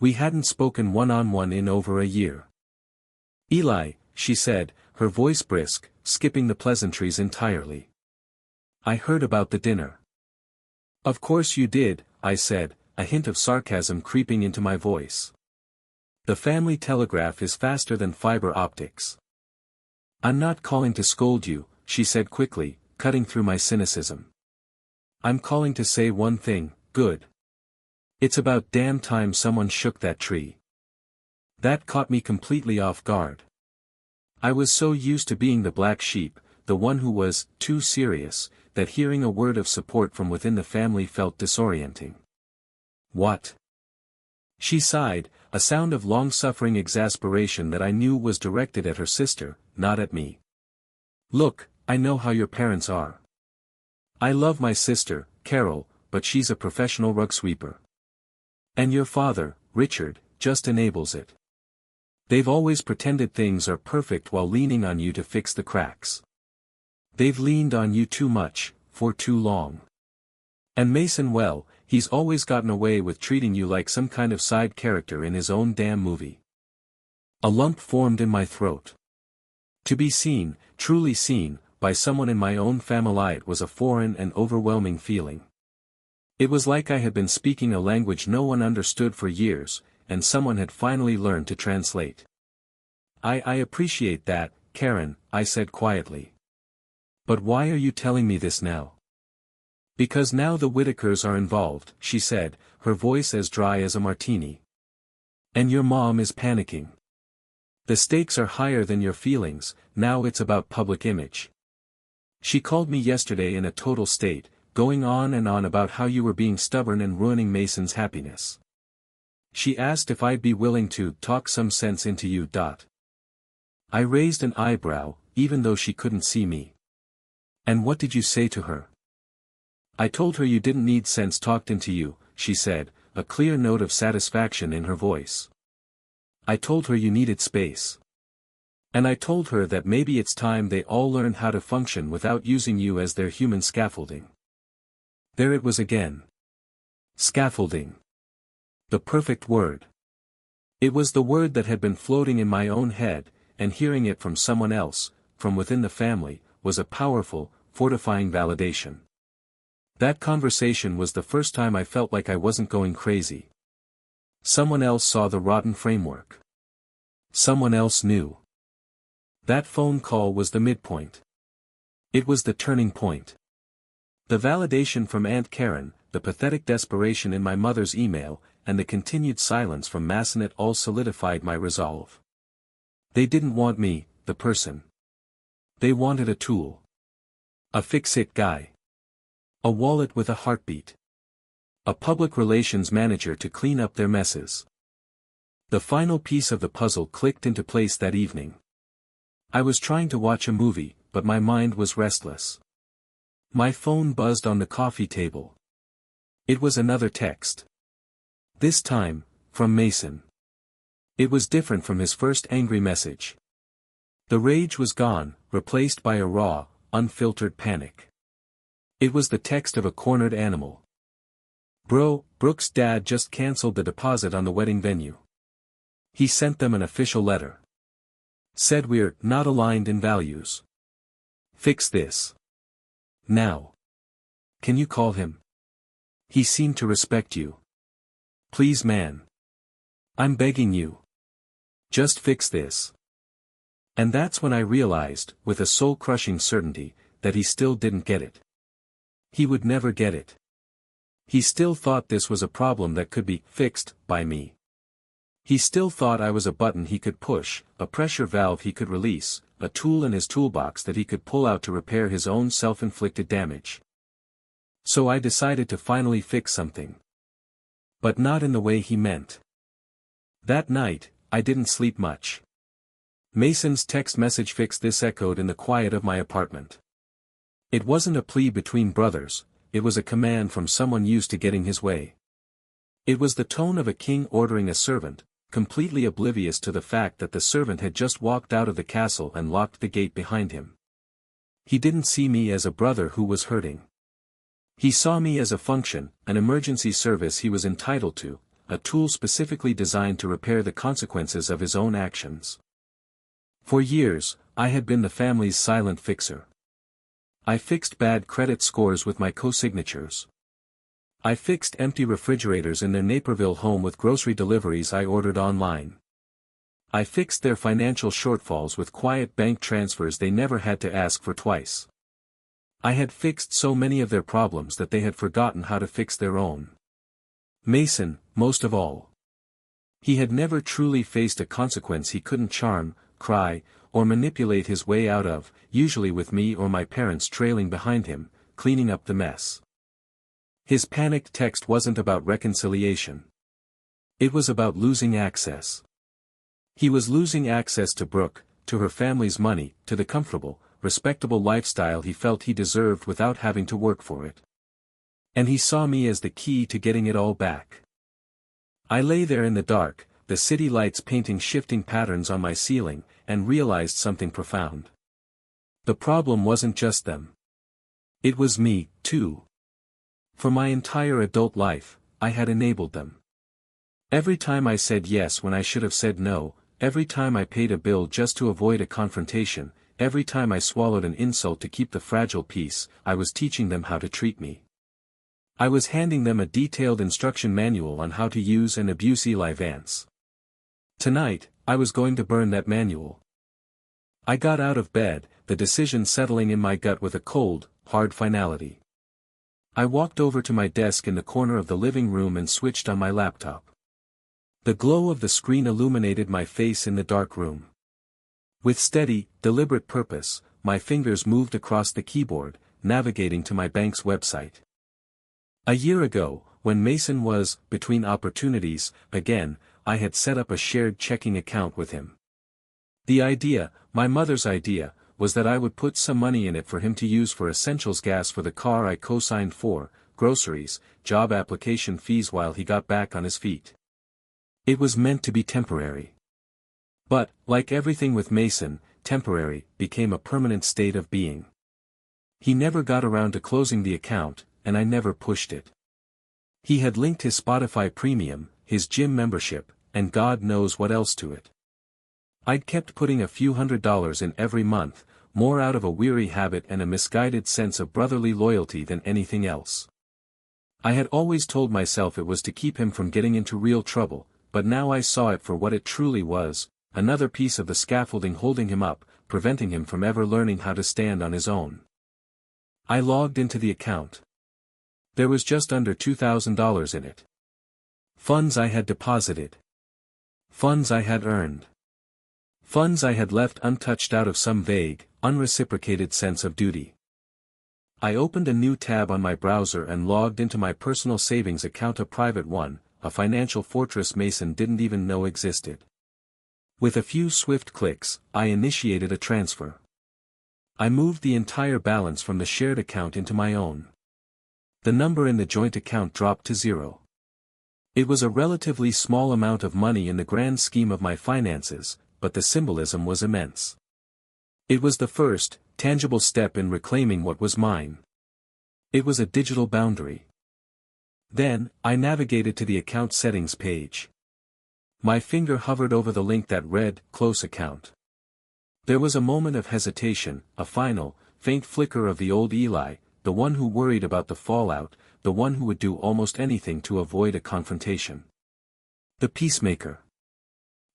We hadn't spoken one-on-one in over a year. "Eli," she said, her voice brisk, skipping the pleasantries entirely. "I heard about the dinner." "Of course you did," I said, a hint of sarcasm creeping into my voice. "The family telegraph is faster than fiber optics." "I'm not calling to scold you," she said quickly, cutting through my cynicism. "I'm calling to say one thing, good. It's about damn time someone shook that tree." That caught me completely off guard. I was so used to being the black sheep, the one who was too serious, that hearing a word of support from within the family felt disorienting. "What?" She sighed, a sound of long-suffering exasperation that I knew was directed at her sister, not at me. "Look, I know how your parents are. I love my sister, Carol, but she's a professional rug sweeper. And your father, Richard, just enables it. They've always pretended things are perfect while leaning on you to fix the cracks. They've leaned on you too much, for too long. And Mason, well, he's always gotten away with treating you like some kind of side character in his own damn movie." A lump formed in my throat. To be seen, truly seen, by someone in my own family was a foreign and overwhelming feeling. It was like I had been speaking a language no one understood for years, and someone had finally learned to translate. I appreciate that, Karen," I said quietly. "But why are you telling me this now?" "Because now the Whitakers are involved," she said, her voice as dry as a martini. "And your mom is panicking. The stakes are higher than your feelings, now it's about public image. She called me yesterday in a total state, going on and on about how you were being stubborn and ruining Mason's happiness. She asked if I'd be willing to talk some sense into you. I raised an eyebrow, even though she couldn't see me. "And what did you say to her?" "I told her you didn't need sense talked into you," she said, a clear note of satisfaction in her voice. "I told her you needed space. And I told her that maybe it's time they all learned how to function without using you as their human scaffolding." There it was again. Scaffolding. The perfect word. It was the word that had been floating in my own head, and hearing it from someone else, from within the family, was a powerful, fortifying validation. That conversation was the first time I felt like I wasn't going crazy. Someone else saw the rotten framework. Someone else knew. That phone call was the midpoint. It was the turning point. The validation from Aunt Karen, the pathetic desperation in my mother's email, and the continued silence from Massenet all solidified my resolve. They didn't want me, the person. They wanted a tool. A fix-it guy. A wallet with a heartbeat. A public relations manager to clean up their messes. The final piece of the puzzle clicked into place that evening. I was trying to watch a movie, but my mind was restless. My phone buzzed on the coffee table. It was another text. This time, from Mason. It was different from his first angry message. The rage was gone, replaced by a raw, unfiltered panic. It was the text of a cornered animal. Bro, Brooke's dad just canceled the deposit on the wedding venue. He sent them an official letter. Said we're not aligned in values. Fix this. Now. Can you call him? He seemed to respect you. Please man. I'm begging you. Just fix this. And that's when I realized, with a soul-crushing certainty, that he still didn't get it. He would never get it. He still thought this was a problem that could be fixed by me. He still thought I was a button he could push, a pressure valve he could release, a tool in his toolbox that he could pull out to repair his own self-inflicted damage. So I decided to finally fix something. But not in the way he meant. That night, I didn't sleep much. Mason's text message "fix this" echoed in the quiet of my apartment. It wasn't a plea between brothers, it was a command from someone used to getting his way. It was the tone of a king ordering a servant, completely oblivious to the fact that the servant had just walked out of the castle and locked the gate behind him. He didn't see me as a brother who was hurting. He saw me as a function, an emergency service he was entitled to, a tool specifically designed to repair the consequences of his own actions. For years, I had been the family's silent fixer. I fixed bad credit scores with my co-signatures. I fixed empty refrigerators in their Naperville home with grocery deliveries I ordered online. I fixed their financial shortfalls with quiet bank transfers they never had to ask for twice. I had fixed so many of their problems that they had forgotten how to fix their own. Mason, most of all. He had never truly faced a consequence he couldn't charm, cry, or manipulate his way out of, usually with me or my parents trailing behind him, cleaning up the mess. His panicked text wasn't about reconciliation. It was about losing access. He was losing access to Brooke, to her family's money, to the comfortable, respectable lifestyle he felt he deserved without having to work for it. And he saw me as the key to getting it all back. I lay there in the dark, the city lights painting shifting patterns on my ceiling, and realized something profound. The problem wasn't just them. It was me, too. For my entire adult life, I had enabled them. Every time I said yes when I should have said no, every time I paid a bill just to avoid a confrontation, every time I swallowed an insult to keep the fragile peace, I was teaching them how to treat me. I was handing them a detailed instruction manual on how to use and abuse Eli Vance. Tonight, I was going to burn that manual. I got out of bed, the decision settling in my gut with a cold, hard finality. I walked over to my desk in the corner of the living room and switched on my laptop. The glow of the screen illuminated my face in the dark room. With steady, deliberate purpose, my fingers moved across the keyboard, navigating to my bank's website. A year ago, when Mason was, between opportunities, again, I had set up a shared checking account with him. The idea, my mother's idea, was that I would put some money in it for him to use for essentials, gas for the car I co-signed for, groceries, job application fees while he got back on his feet. It was meant to be temporary. But, like everything with Mason, temporary became a permanent state of being. He never got around to closing the account, and I never pushed it. He had linked his Spotify Premium, his gym membership, and God knows what else to it. I'd kept putting a few $100s in every month, more out of a weary habit and a misguided sense of brotherly loyalty than anything else. I had always told myself it was to keep him from getting into real trouble, but now I saw it for what it truly was, another piece of the scaffolding holding him up, preventing him from ever learning how to stand on his own. I logged into the account. There was just under $2,000 in it. Funds I had deposited. Funds I had earned. Funds I had left untouched out of some vague, unreciprocated sense of duty. I opened a new tab on my browser and logged into my personal savings account, a private one, a financial fortress Mason didn't even know existed. With a few swift clicks, I initiated a transfer. I moved the entire balance from the shared account into my own. The number in the joint account dropped to 0. It was a relatively small amount of money in the grand scheme of my finances, but the symbolism was immense. It was the first, tangible step in reclaiming what was mine. It was a digital boundary. Then, I navigated to the account settings page. My finger hovered over the link that read, Close Account. There was a moment of hesitation, a final, faint flicker of the old Eli, the one who worried about the fallout, the one who would do almost anything to avoid a confrontation. The peacemaker.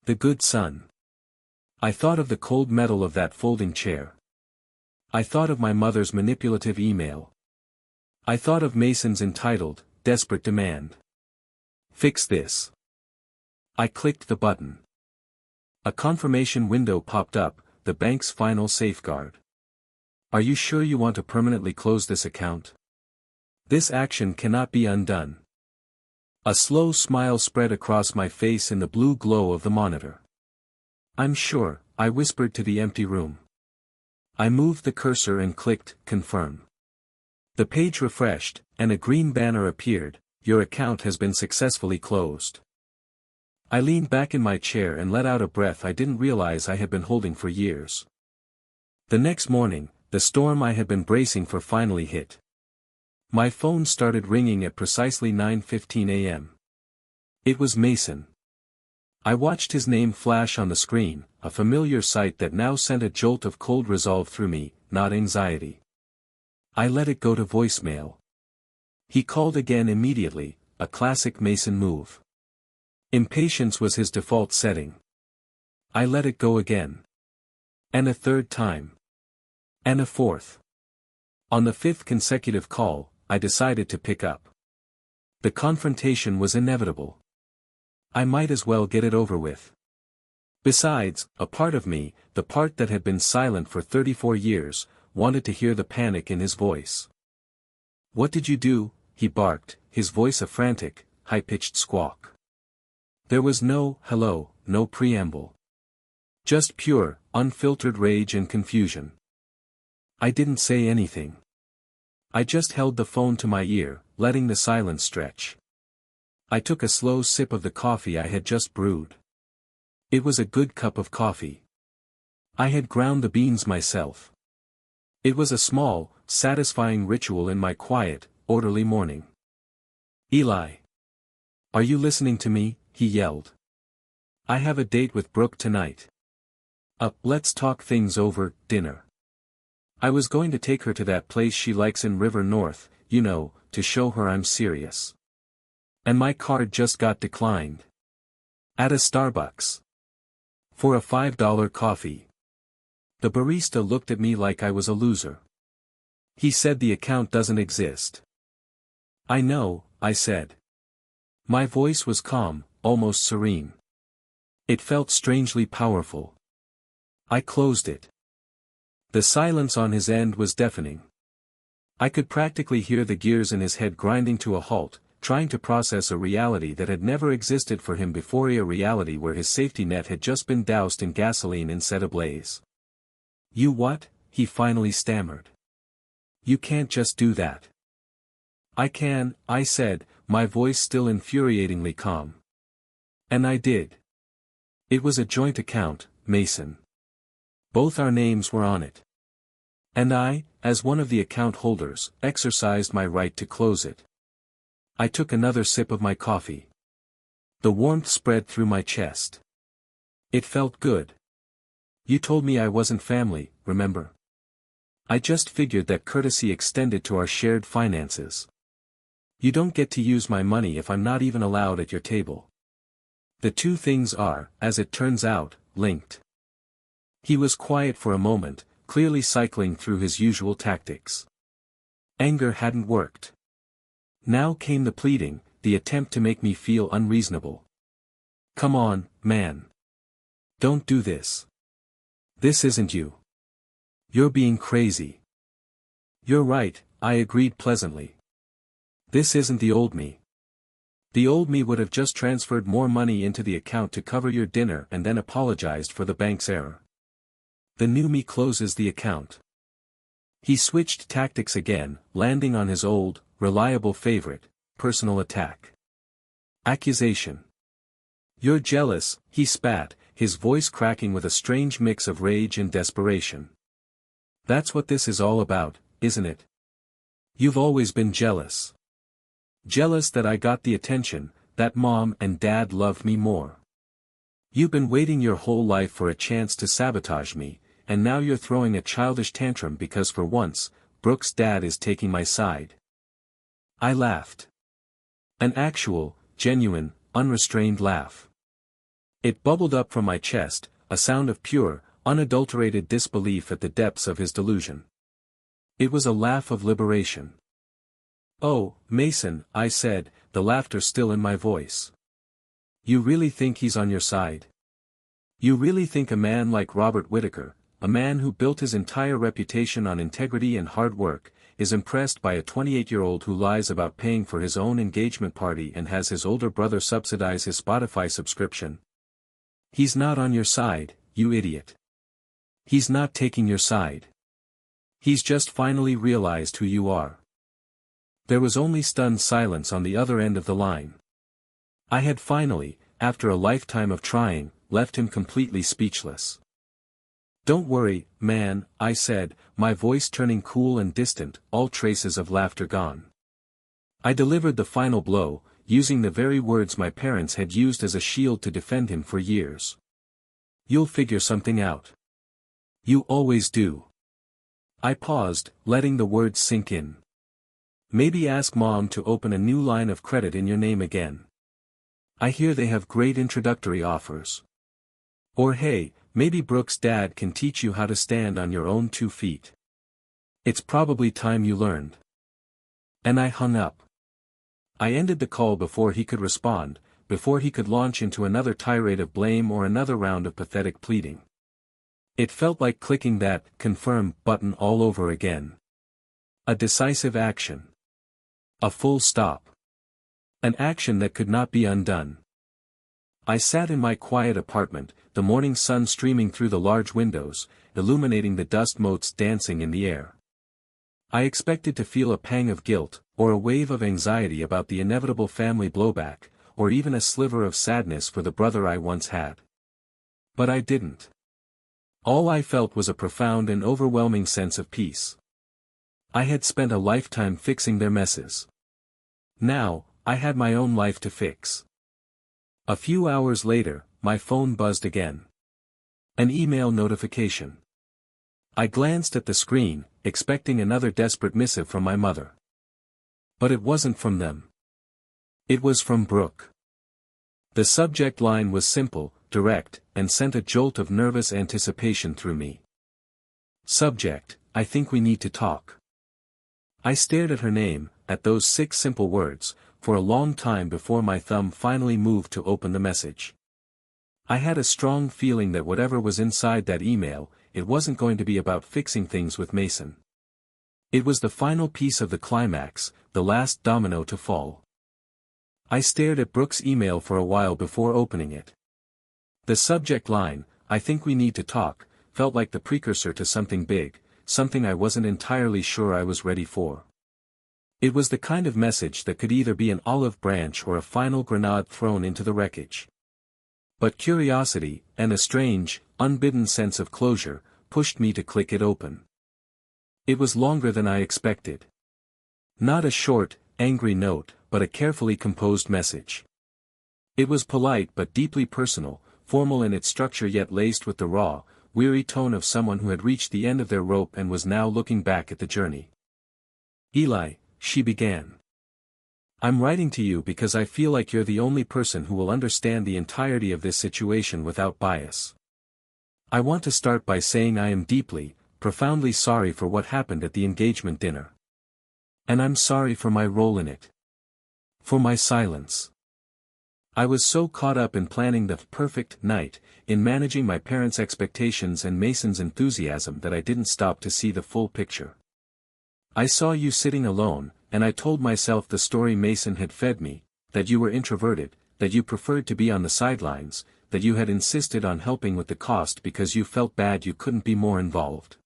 The good son. I thought of the cold metal of that folding chair. I thought of my mother's manipulative email. I thought of Mason's entitled, desperate demand. Fix this. I clicked the button. A confirmation window popped up, the bank's final safeguard. Are you sure you want to permanently close this account? This action cannot be undone. A slow smile spread across my face in the blue glow of the monitor. I'm sure, I whispered to the empty room. I moved the cursor and clicked, Confirm. The page refreshed, and a green banner appeared, Your account has been successfully closed. I leaned back in my chair and let out a breath I didn't realize I had been holding for years. The next morning, the storm I had been bracing for finally hit. My phone started ringing at precisely 9:15 a.m. It was Mason. I watched his name flash on the screen, a familiar sight that now sent a jolt of cold resolve through me, not anxiety. I let it go to voicemail. He called again immediately, a classic Mason move. Impatience was his default setting. I let it go again. And a third time. And a fourth. On the fifth consecutive call, I decided to pick up. The confrontation was inevitable. I might as well get it over with. Besides, a part of me, the part that had been silent for 34 years, wanted to hear the panic in his voice. What did you do? He barked, his voice a frantic, high-pitched squawk. There was no hello, no preamble. Just pure, unfiltered rage and confusion. I didn't say anything. I just held the phone to my ear, letting the silence stretch. I took a slow sip of the coffee I had just brewed. It was a good cup of coffee. I had ground the beans myself. It was a small, satisfying ritual in my quiet, orderly morning. Eli. Are you listening to me? He yelled. I have a date with Brooke tonight. Let's talk things over, dinner. I was going to take her to that place she likes in River North, you know, to show her I'm serious. And my card just got declined. At a Starbucks. For a $5 coffee. The barista looked at me like I was a loser. He said the account doesn't exist. I know, I said. My voice was calm, almost serene. It felt strangely powerful. I closed it. The silence on his end was deafening. I could practically hear the gears in his head grinding to a halt, trying to process a reality that had never existed for him before, a reality where his safety net had just been doused in gasoline and set ablaze. You what? He finally stammered. You can't just do that. I can, I said, my voice still infuriatingly calm. And I did. It was a joint account, Mason. Both our names were on it. And I, as one of the account holders, exercised my right to close it. I took another sip of my coffee. The warmth spread through my chest. It felt good. You told me I wasn't family, remember? I just figured that courtesy extended to our shared finances. You don't get to use my money if I'm not even allowed at your table. The two things are, as it turns out, linked. He was quiet for a moment, clearly cycling through his usual tactics. Anger hadn't worked. Now came the pleading, the attempt to make me feel unreasonable. Come on, man. Don't do this. This isn't you. You're being crazy. You're right, I agreed pleasantly. This isn't the old me. The old me would have just transferred more money into the account to cover your dinner and then apologized for the bank's error. The new me closes the account. He switched tactics again, landing on his old, reliable favorite, personal attack. Accusation. You're jealous, he spat, his voice cracking with a strange mix of rage and desperation. That's what this is all about, isn't it? You've always been jealous. Jealous that I got the attention, that mom and dad loved me more. You've been waiting your whole life for a chance to sabotage me, and now you're throwing a childish tantrum because for once, Brooke's dad is taking my side. I laughed. An actual, genuine, unrestrained laugh. It bubbled up from my chest, a sound of pure, unadulterated disbelief at the depths of his delusion. It was a laugh of liberation. Oh, Mason, I said, the laughter still in my voice. You really think he's on your side? You really think a man like Robert Whittaker, a man who built his entire reputation on integrity and hard work, is impressed by a 28-year-old who lies about paying for his own engagement party and has his older brother subsidize his Spotify subscription? He's not on your side, you idiot. He's not taking your side. He's just finally realized who you are. There was only stunned silence on the other end of the line. I had finally, after a lifetime of trying, left him completely speechless. Don't worry, man, I said, my voice turning cool and distant, all traces of laughter gone. I delivered the final blow, using the very words my parents had used as a shield to defend him for years. You'll figure something out. You always do. I paused, letting the words sink in. Maybe ask Mom to open a new line of credit in your name again. I hear they have great introductory offers. Or hey, maybe Brooke's dad can teach you how to stand on your own 2 feet. It's probably time you learned. And I hung up. I ended the call before he could respond, before he could launch into another tirade of blame or another round of pathetic pleading. It felt like clicking that confirm button all over again. A decisive action. A full stop. An action that could not be undone. I sat in my quiet apartment, the morning sun streaming through the large windows, illuminating the dust motes dancing in the air. I expected to feel a pang of guilt, or a wave of anxiety about the inevitable family blowback, or even a sliver of sadness for the brother I once had. But I didn't. All I felt was a profound and overwhelming sense of peace. I had spent a lifetime fixing their messes. Now, I had my own life to fix. A few hours later, my phone buzzed again. An email notification. I glanced at the screen, expecting another desperate missive from my mother. But it wasn't from them. It was from Brooke. The subject line was simple, direct, and sent a jolt of nervous anticipation through me. Subject, I think we need to talk. I stared at her name, at those 6 simple words, for a long time before my thumb finally moved to open the message. I had a strong feeling that whatever was inside that email, it wasn't going to be about fixing things with Mason. It was the final piece of the climax, the last domino to fall. I stared at Brooke's email for a while before opening it. The subject line, I think we need to talk, felt like the precursor to something big, something I wasn't entirely sure I was ready for. It was the kind of message that could either be an olive branch or a final grenade thrown into the wreckage. But curiosity, and a strange, unbidden sense of closure, pushed me to click it open. It was longer than I expected. Not a short, angry note, but a carefully composed message. It was polite but deeply personal, formal in its structure yet laced with the raw, weary tone of someone who had reached the end of their rope and was now looking back at the journey. Eli, she began. I'm writing to you because I feel like you're the only person who will understand the entirety of this situation without bias. I want to start by saying I am deeply, profoundly sorry for what happened at the engagement dinner. And I'm sorry for my role in it. For my silence. I was so caught up in planning the perfect night, in managing my parents' expectations and Mason's enthusiasm that I didn't stop to see the full picture. I saw you sitting alone, and I told myself the story Mason had fed me, that you were introverted, that you preferred to be on the sidelines, that you had insisted on helping with the cost because you felt bad you couldn't be more involved.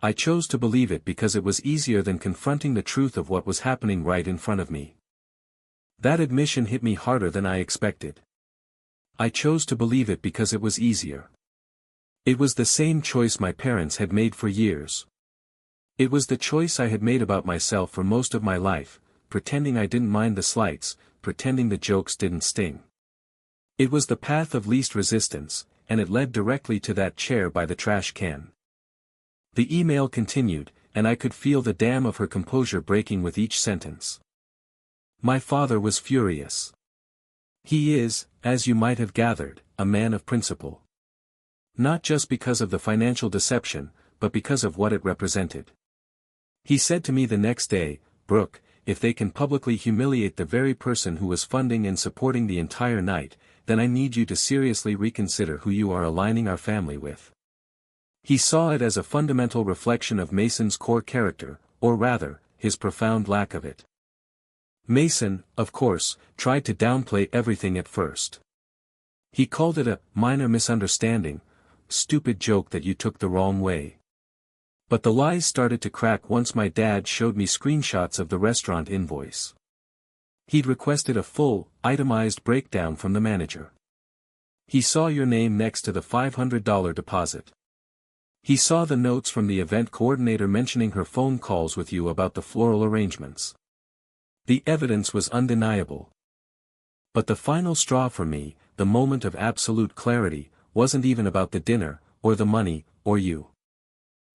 I chose to believe it because it was easier than confronting the truth of what was happening right in front of me. That admission hit me harder than I expected. I chose to believe it because it was easier. It was the same choice my parents had made for years. It was the choice I had made about myself for most of my life, pretending I didn't mind the slights, pretending the jokes didn't sting. It was the path of least resistance, and it led directly to that chair by the trash can. The email continued, and I could feel the dam of her composure breaking with each sentence. My father was furious. He is, as you might have gathered, a man of principle. Not just because of the financial deception, but because of what it represented. He said to me the next day, "Brooke, if they can publicly humiliate the very person who was funding and supporting the entire night, then I need you to seriously reconsider who you are aligning our family with." He saw it as a fundamental reflection of Mason's core character, or rather, his profound lack of it. Mason, of course, tried to downplay everything at first. He called it a minor misunderstanding, stupid joke that you took the wrong way. But the lies started to crack once my dad showed me screenshots of the restaurant invoice. He'd requested a full, itemized breakdown from the manager. He saw your name next to the $500 deposit. He saw the notes from the event coordinator mentioning her phone calls with you about the floral arrangements. The evidence was undeniable. But the final straw for me, the moment of absolute clarity, wasn't even about the dinner, or the money, or you.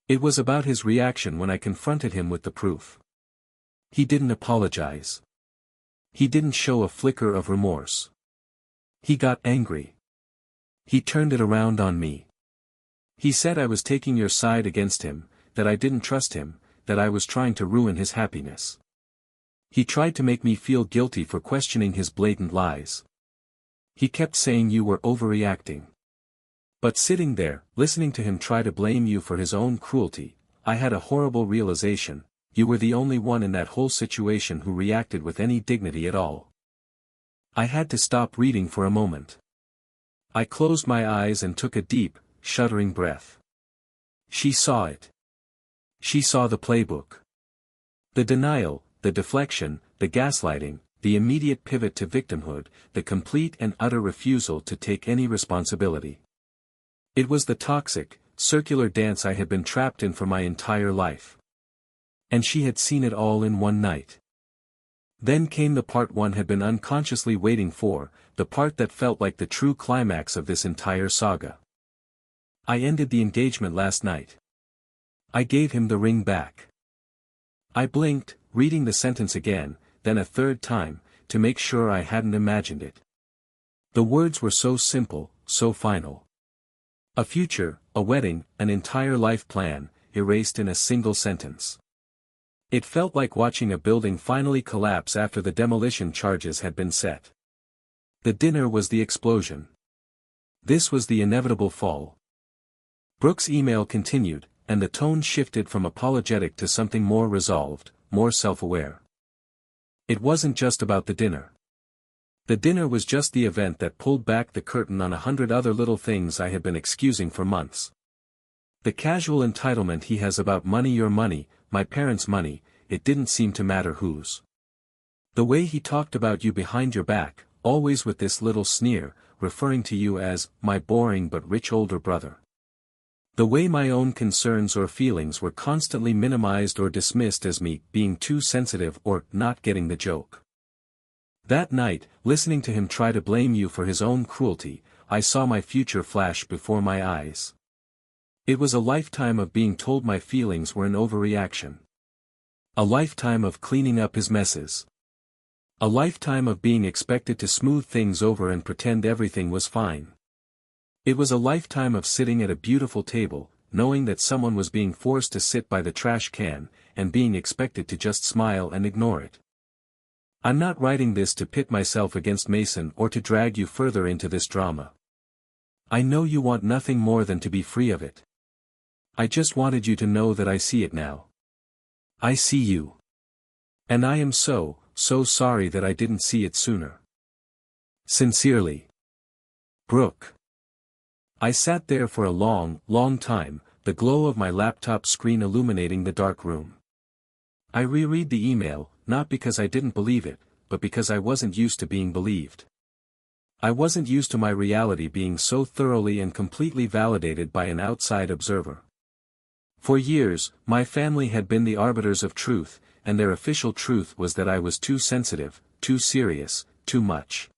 It was about his reaction when I confronted him with the proof. He didn't apologize. He didn't show a flicker of remorse. He got angry. He turned it around on me. He said I was taking your side against him, that I didn't trust him, that I was trying to ruin his happiness. He tried to make me feel guilty for questioning his blatant lies. He kept saying you were overreacting. But sitting there, listening to him try to blame you for his own cruelty, I had a horrible realization: you were the only one in that whole situation who reacted with any dignity at all. I had to stop reading for a moment. I closed my eyes and took a deep, shuddering breath. She saw it. She saw the playbook. The denial, the deflection, the gaslighting, the immediate pivot to victimhood, the complete and utter refusal to take any responsibility. It was the toxic, circular dance I had been trapped in for my entire life. And she had seen it all in one night. Then came the part one had been unconsciously waiting for, the part that felt like the true climax of this entire saga. I ended the engagement last night. I gave him the ring back. I blinked, reading the sentence again, then a third time, to make sure I hadn't imagined it. The words were so simple, so final. A future, a wedding, an entire life plan, erased in a single sentence. It felt like watching a building finally collapse after the demolition charges had been set. The dinner was the explosion. This was the inevitable fall. Brooke's email continued, and the tone shifted from apologetic to something more resolved, more self-aware. It wasn't just about the dinner. The dinner was just the event that pulled back the curtain on 100 other little things I had been excusing for months. The casual entitlement he has about money, your money, my parents' money, it didn't seem to matter whose. The way he talked about you behind your back, always with this little sneer, referring to you as, my boring but rich older brother. The way my own concerns or feelings were constantly minimized or dismissed as me being too sensitive or not getting the joke. That night, listening to him try to blame you for his own cruelty, I saw my future flash before my eyes. It was a lifetime of being told my feelings were an overreaction. A lifetime of cleaning up his messes. A lifetime of being expected to smooth things over and pretend everything was fine. It was a lifetime of sitting at a beautiful table, knowing that someone was being forced to sit by the trash can, and being expected to just smile and ignore it. I'm not writing this to pit myself against Mason or to drag you further into this drama. I know you want nothing more than to be free of it. I just wanted you to know that I see it now. I see you. And I am so sorry that I didn't see it sooner. Sincerely. Brooke. I sat there for a long time, the glow of my laptop screen illuminating the dark room. I reread the email, not because I didn't believe it, but because I wasn't used to being believed. I wasn't used to my reality being so thoroughly and completely validated by an outside observer. For years, my family had been the arbiters of truth, and their official truth was that I was too sensitive, too serious, too much.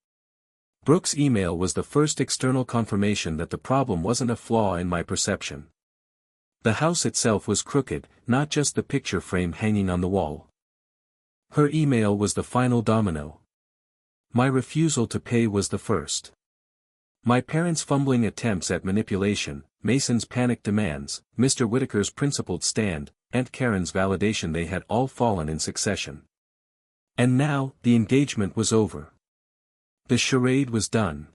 Brooke's email was the first external confirmation that the problem wasn't a flaw in my perception. The house itself was crooked, not just the picture frame hanging on the wall. Her email was the final domino. My refusal to pay was the first. My parents' fumbling attempts at manipulation, Mason's panicked demands, Mr. Whitaker's principled stand, Aunt Karen's validation, they had all fallen in succession. And now, the engagement was over. The charade was done.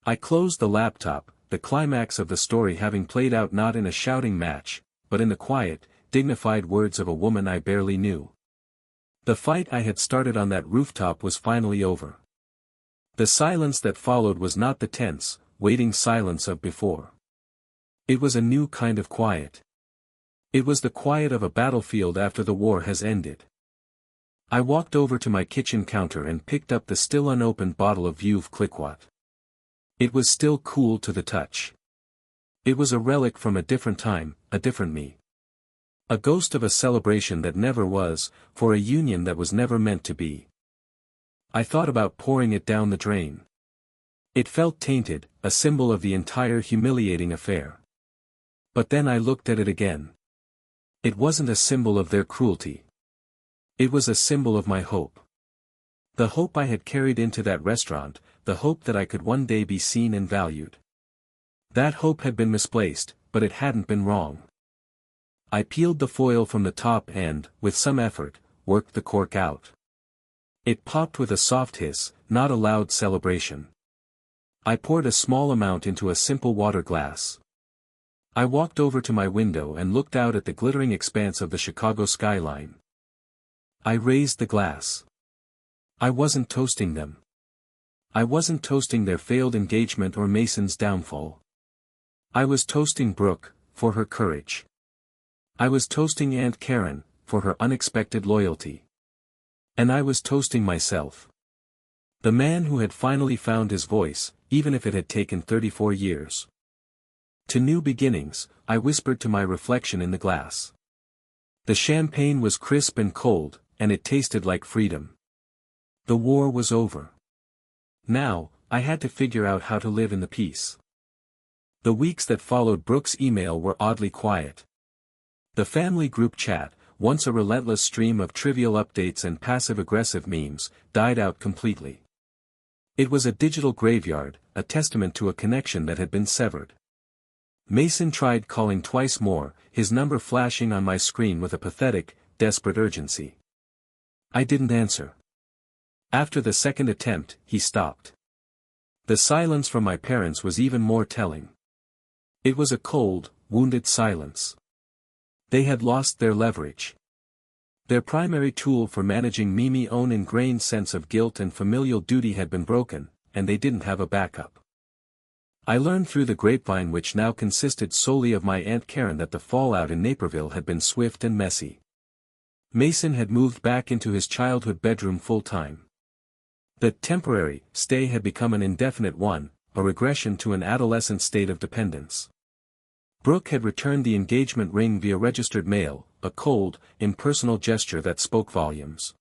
I closed the laptop, the climax of the story having played out not in a shouting match, but in the quiet, dignified words of a woman I barely knew. The fight I had started on that rooftop was finally over. The silence that followed was not the tense, waiting silence of before. It was a new kind of quiet. It was the quiet of a battlefield after the war has ended. I walked over to my kitchen counter and picked up the still unopened bottle of Veuve Clicquot. It was still cool to the touch. It was a relic from a different time, a different me. A ghost of a celebration that never was, for a union that was never meant to be. I thought about pouring it down the drain. It felt tainted, a symbol of the entire humiliating affair. But then I looked at it again. It wasn't a symbol of their cruelty. It was a symbol of my hope. The hope I had carried into that restaurant, the hope that I could one day be seen and valued. That hope had been misplaced, but it hadn't been wrong. I peeled the foil from the top and, with some effort, worked the cork out. It popped with a soft hiss, not a loud celebration. I poured a small amount into a simple water glass. I walked over to my window and looked out at the glittering expanse of the Chicago skyline. I raised the glass. I wasn't toasting them. I wasn't toasting their failed engagement or Mason's downfall. I was toasting Brooke, for her courage. I was toasting Aunt Karen, for her unexpected loyalty. And I was toasting myself. The man who had finally found his voice, even if it had taken 34 years. To new beginnings, I whispered to my reflection in the glass. The champagne was crisp and cold, and it tasted like freedom. The war was over. Now, I had to figure out how to live in the peace. The weeks that followed Brooke's email were oddly quiet. The family group chat, once a relentless stream of trivial updates and passive-aggressive memes, died out completely. It was a digital graveyard, a testament to a connection that had been severed. Mason tried calling twice more, his number flashing on my screen with a pathetic, desperate urgency. I didn't answer. After the second attempt, he stopped. The silence from my parents was even more telling. It was a cold, wounded silence. They had lost their leverage. Their primary tool for managing Mimi's own ingrained sense of guilt and familial duty had been broken, and they didn't have a backup. I learned through the grapevine, which now consisted solely of my Aunt Karen, that the fallout in Naperville had been swift and messy. Mason had moved back into his childhood bedroom full-time. The temporary stay had become an indefinite one, a regression to an adolescent state of dependence. Brooke had returned the engagement ring via registered mail, a cold, impersonal gesture that spoke volumes.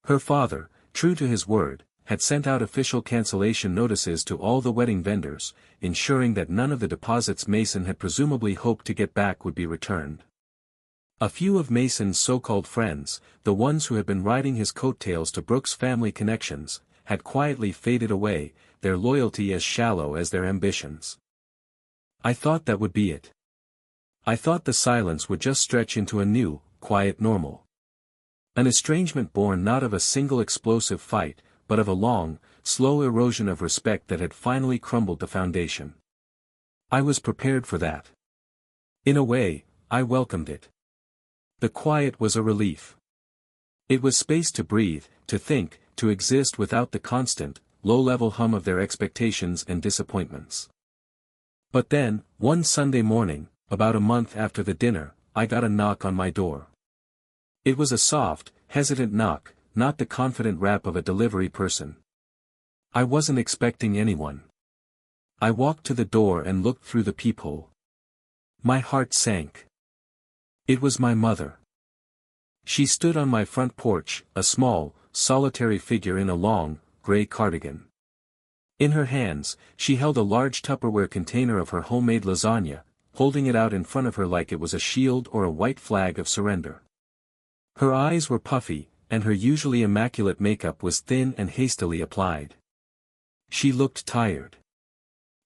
Her father, true to his word, had sent out official cancellation notices to all the wedding vendors, ensuring that none of the deposits Mason had presumably hoped to get back would be returned. A few of Mason's so-called friends, the ones who had been riding his coattails to Brooke's family connections, had quietly faded away, their loyalty as shallow as their ambitions. I thought that would be it. I thought the silence would just stretch into a new, quiet normal. An estrangement born not of a single explosive fight, but of a long, slow erosion of respect that had finally crumbled the foundation. I was prepared for that. In a way, I welcomed it. The quiet was a relief. It was space to breathe, to think, to exist without the constant, low-level hum of their expectations and disappointments. But then, one Sunday morning, about a month after the dinner, I got a knock on my door. It was a soft, hesitant knock, not the confident rap of a delivery person. I wasn't expecting anyone. I walked to the door and looked through the peephole. My heart sank. It was my mother. She stood on my front porch, a small, solitary figure in a long, gray cardigan. In her hands, she held a large Tupperware container of her homemade lasagna, holding it out in front of her like it was a shield or a white flag of surrender. Her eyes were puffy, and her usually immaculate makeup was thin and hastily applied. She looked tired.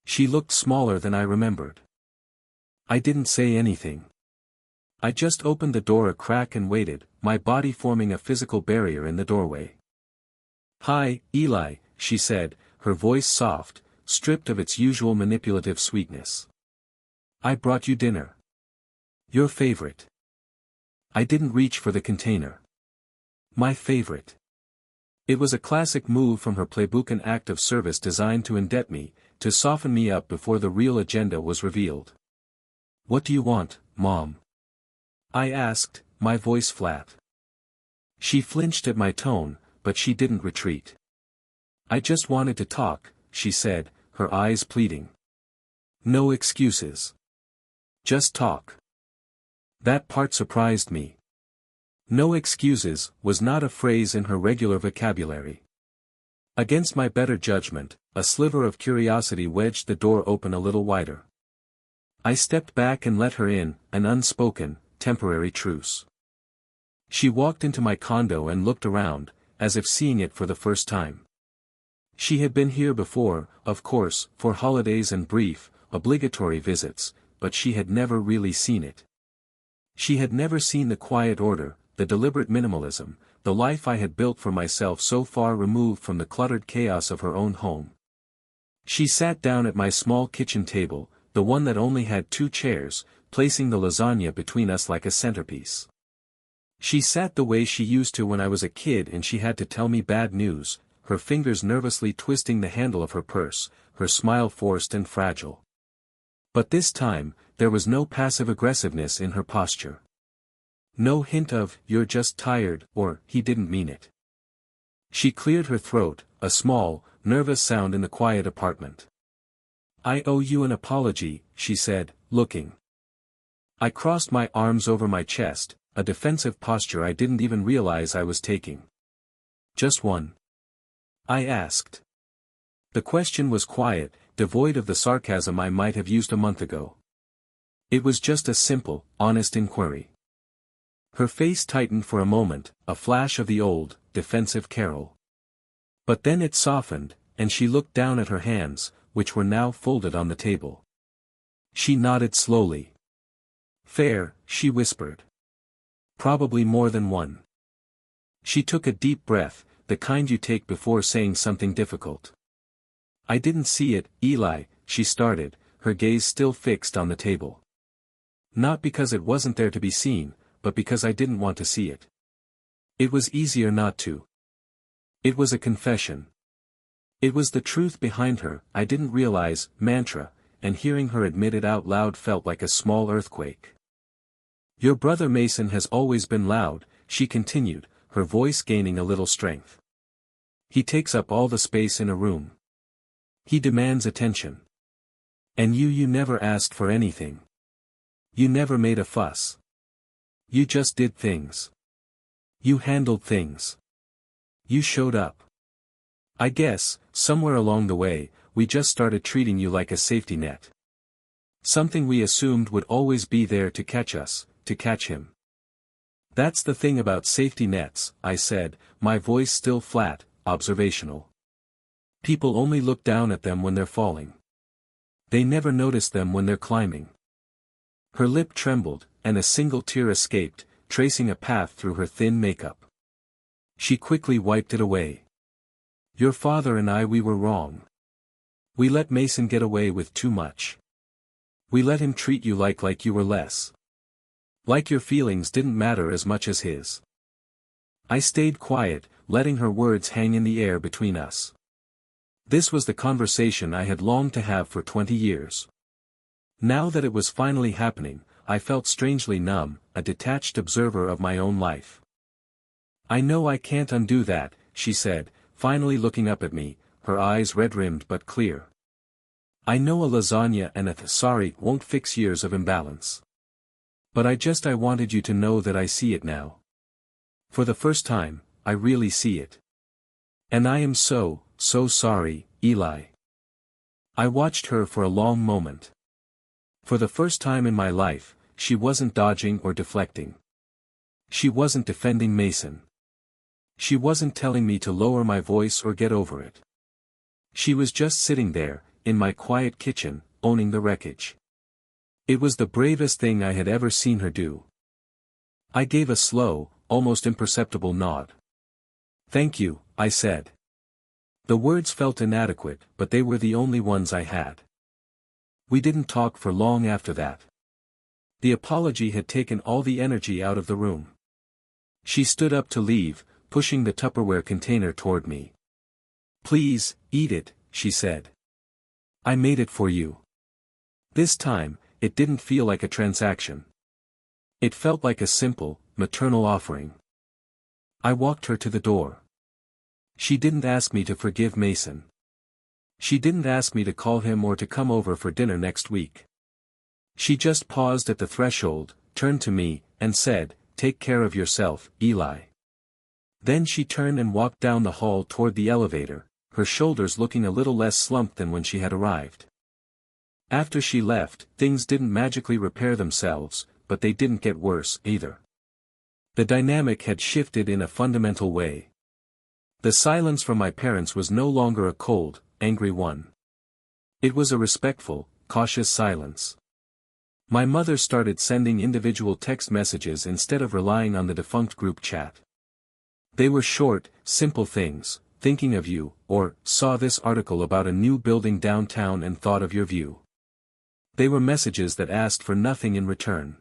She looked smaller than I remembered. I didn't say anything. I just opened the door a crack and waited, my body forming a physical barrier in the doorway. "Hi, Eli," she said, her voice soft, stripped of its usual manipulative sweetness. "I brought you dinner. Your favorite." I didn't reach for the container. My favorite. It was a classic move from her playbook, an act of service designed to indebt me, to soften me up before the real agenda was revealed. "What do you want, Mom?" I asked, my voice flat. She flinched at my tone, but she didn't retreat. "I just wanted to talk," she said, her eyes pleading. "No excuses. Just talk." That part surprised me. "No excuses" was not a phrase in her regular vocabulary. Against my better judgment, a sliver of curiosity wedged the door open a little wider. I stepped back and let her in, an unspoken, temporary truce. She walked into my condo and looked around, as if seeing it for the first time. She had been here before, of course, for holidays and brief, obligatory visits, but she had never really seen it. She had never seen the quiet order, the deliberate minimalism, the life I had built for myself so far removed from the cluttered chaos of her own home. She sat down at my small kitchen table, the one that only had 2 chairs, placing the lasagna between us like a centerpiece. She sat the way she used to when I was a kid and she had to tell me bad news, her fingers nervously twisting the handle of her purse, her smile forced and fragile. But this time, there was no passive aggressiveness in her posture. No hint of, "You're just tired," or, "He didn't mean it." She cleared her throat, a small, nervous sound in the quiet apartment. "I owe you an apology," she said, looking. I crossed my arms over my chest, a defensive posture I didn't even realize I was taking. "Just one?" I asked. The question was quiet, devoid of the sarcasm I might have used a month ago. It was just a simple, honest inquiry. Her face tightened for a moment, a flash of the old, defensive Carol. But then it softened, and she looked down at her hands, which were now folded on the table. She nodded slowly. "Fair," she whispered. "Probably more than one." She took a deep breath, the kind you take before saying something difficult. "I didn't see it, Eli," she started, her gaze still fixed on the table. "Not because it wasn't there to be seen, but because I didn't want to see it. It was easier not to." It was a confession. It was the truth behind her, I didn't realize, mantra, and hearing her admit it out loud felt like a small earthquake. "Your brother Mason has always been loud," she continued, her voice gaining a little strength. "He takes up all the space in a room. He demands attention. And you never asked for anything. You never made a fuss. You just did things. You handled things. You showed up. I guess, somewhere along the way, we just started treating you like a safety net. Something we assumed would always be there to catch us, to catch him." "That's the thing about safety nets," I said, my voice still flat, observational. People only look down at them when they're falling. They never notice them when they're climbing. Her lip trembled, and a single tear escaped, tracing a path through her thin makeup. She quickly wiped it away. Your father and we were wrong. We let Mason get away with too much. We let him treat you like you were less. Like your feelings didn't matter as much as his. I stayed quiet, letting her words hang in the air between us. This was the conversation I had longed to have for 20 years. Now that it was finally happening, I felt strangely numb, a detached observer of my own life. I know I can't undo that, she said, finally looking up at me, her eyes red-rimmed but clear. I know a lasagna and a sorry won't fix years of imbalance. But I wanted you to know that I see it now. For the first time, I really see it. And I am so sorry, Eli. I watched her for a long moment. For the first time in my life, she wasn't dodging or deflecting. She wasn't defending Mason. She wasn't telling me to lower my voice or get over it. She was just sitting there, in my quiet kitchen, owning the wreckage. It was the bravest thing I had ever seen her do. I gave a slow, almost imperceptible nod. Thank you, I said. The words felt inadequate, but they were the only ones I had. We didn't talk for long after that. The apology had taken all the energy out of the room. She stood up to leave, pushing the Tupperware container toward me. Please, eat it, she said. I made it for you. This time, it didn't feel like a transaction. It felt like a simple, maternal offering. I walked her to the door. She didn't ask me to forgive Mason. She didn't ask me to call him or to come over for dinner next week. She just paused at the threshold, turned to me, and said, "Take care of yourself, Eli." Then she turned and walked down the hall toward the elevator, her shoulders looking a little less slumped than when she had arrived. After she left, things didn't magically repair themselves, but they didn't get worse, either. The dynamic had shifted in a fundamental way. The silence from my parents was no longer a cold, angry one. It was a respectful, cautious silence. My mother started sending individual text messages instead of relying on the defunct group chat. They were short, simple things, thinking of you, or, saw this article about a new building downtown and thought of your view. They were messages that asked for nothing in return.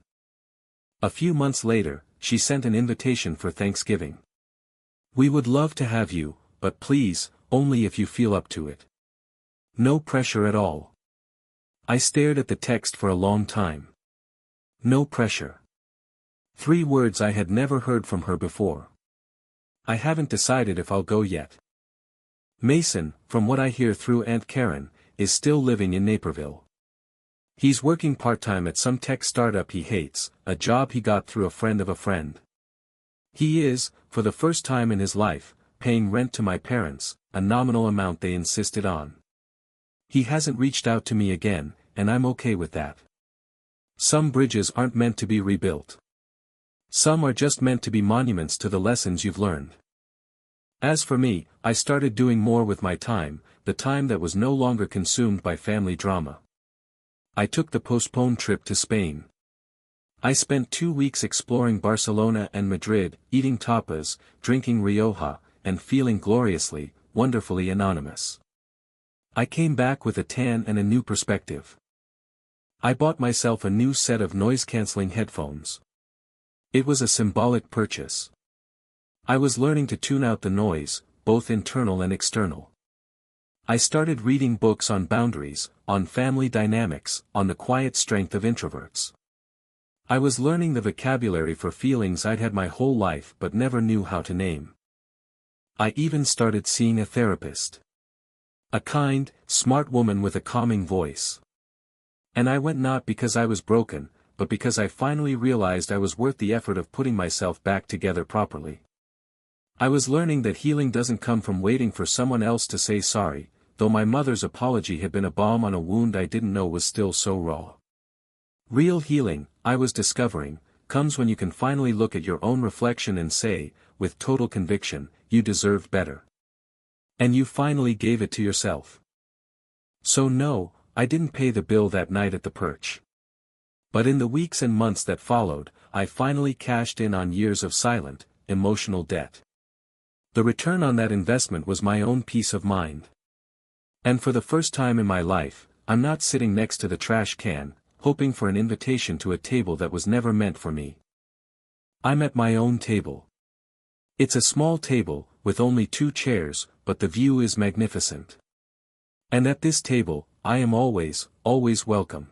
A few months later, she sent an invitation for Thanksgiving. We would love to have you, but please, only if you feel up to it. No pressure at all. I stared at the text for a long time. No pressure. 3 words I had never heard from her before. I haven't decided if I'll go yet. Mason, from what I hear through Aunt Karen, is still living in Naperville. He's working part-time at some tech startup he hates, a job he got through a friend of a friend. He is, for the first time in his life, paying rent to my parents, a nominal amount they insisted on. He hasn't reached out to me again, and I'm okay with that. Some bridges aren't meant to be rebuilt. Some are just meant to be monuments to the lessons you've learned. As for me, I started doing more with my time, the time that was no longer consumed by family drama. I took the postponed trip to Spain. I spent 2 weeks exploring Barcelona and Madrid, eating tapas, drinking Rioja, and feeling gloriously, wonderfully anonymous. I came back with a tan and a new perspective. I bought myself a new set of noise-canceling headphones. It was a symbolic purchase. I was learning to tune out the noise, both internal and external. I started reading books on boundaries, on family dynamics, on the quiet strength of introverts. I was learning the vocabulary for feelings I'd had my whole life but never knew how to name. I even started seeing a therapist. A kind, smart woman with a calming voice. And I went not because I was broken, but because I finally realized I was worth the effort of putting myself back together properly. I was learning that healing doesn't come from waiting for someone else to say sorry, though my mother's apology had been a balm on a wound I didn't know was still so raw. Real healing, I was discovering, comes when you can finally look at your own reflection and say, with total conviction, you deserved better. And you finally gave it to yourself. So no, I didn't pay the bill that night at the perch. But in the weeks and months that followed, I finally cashed in on years of silent, emotional debt. The return on that investment was my own peace of mind. And for the first time in my life, I'm not sitting next to the trash can, hoping for an invitation to a table that was never meant for me. I'm at my own table. It's a small table, with only 2 chairs, but the view is magnificent. And at this table, I am always, always welcome.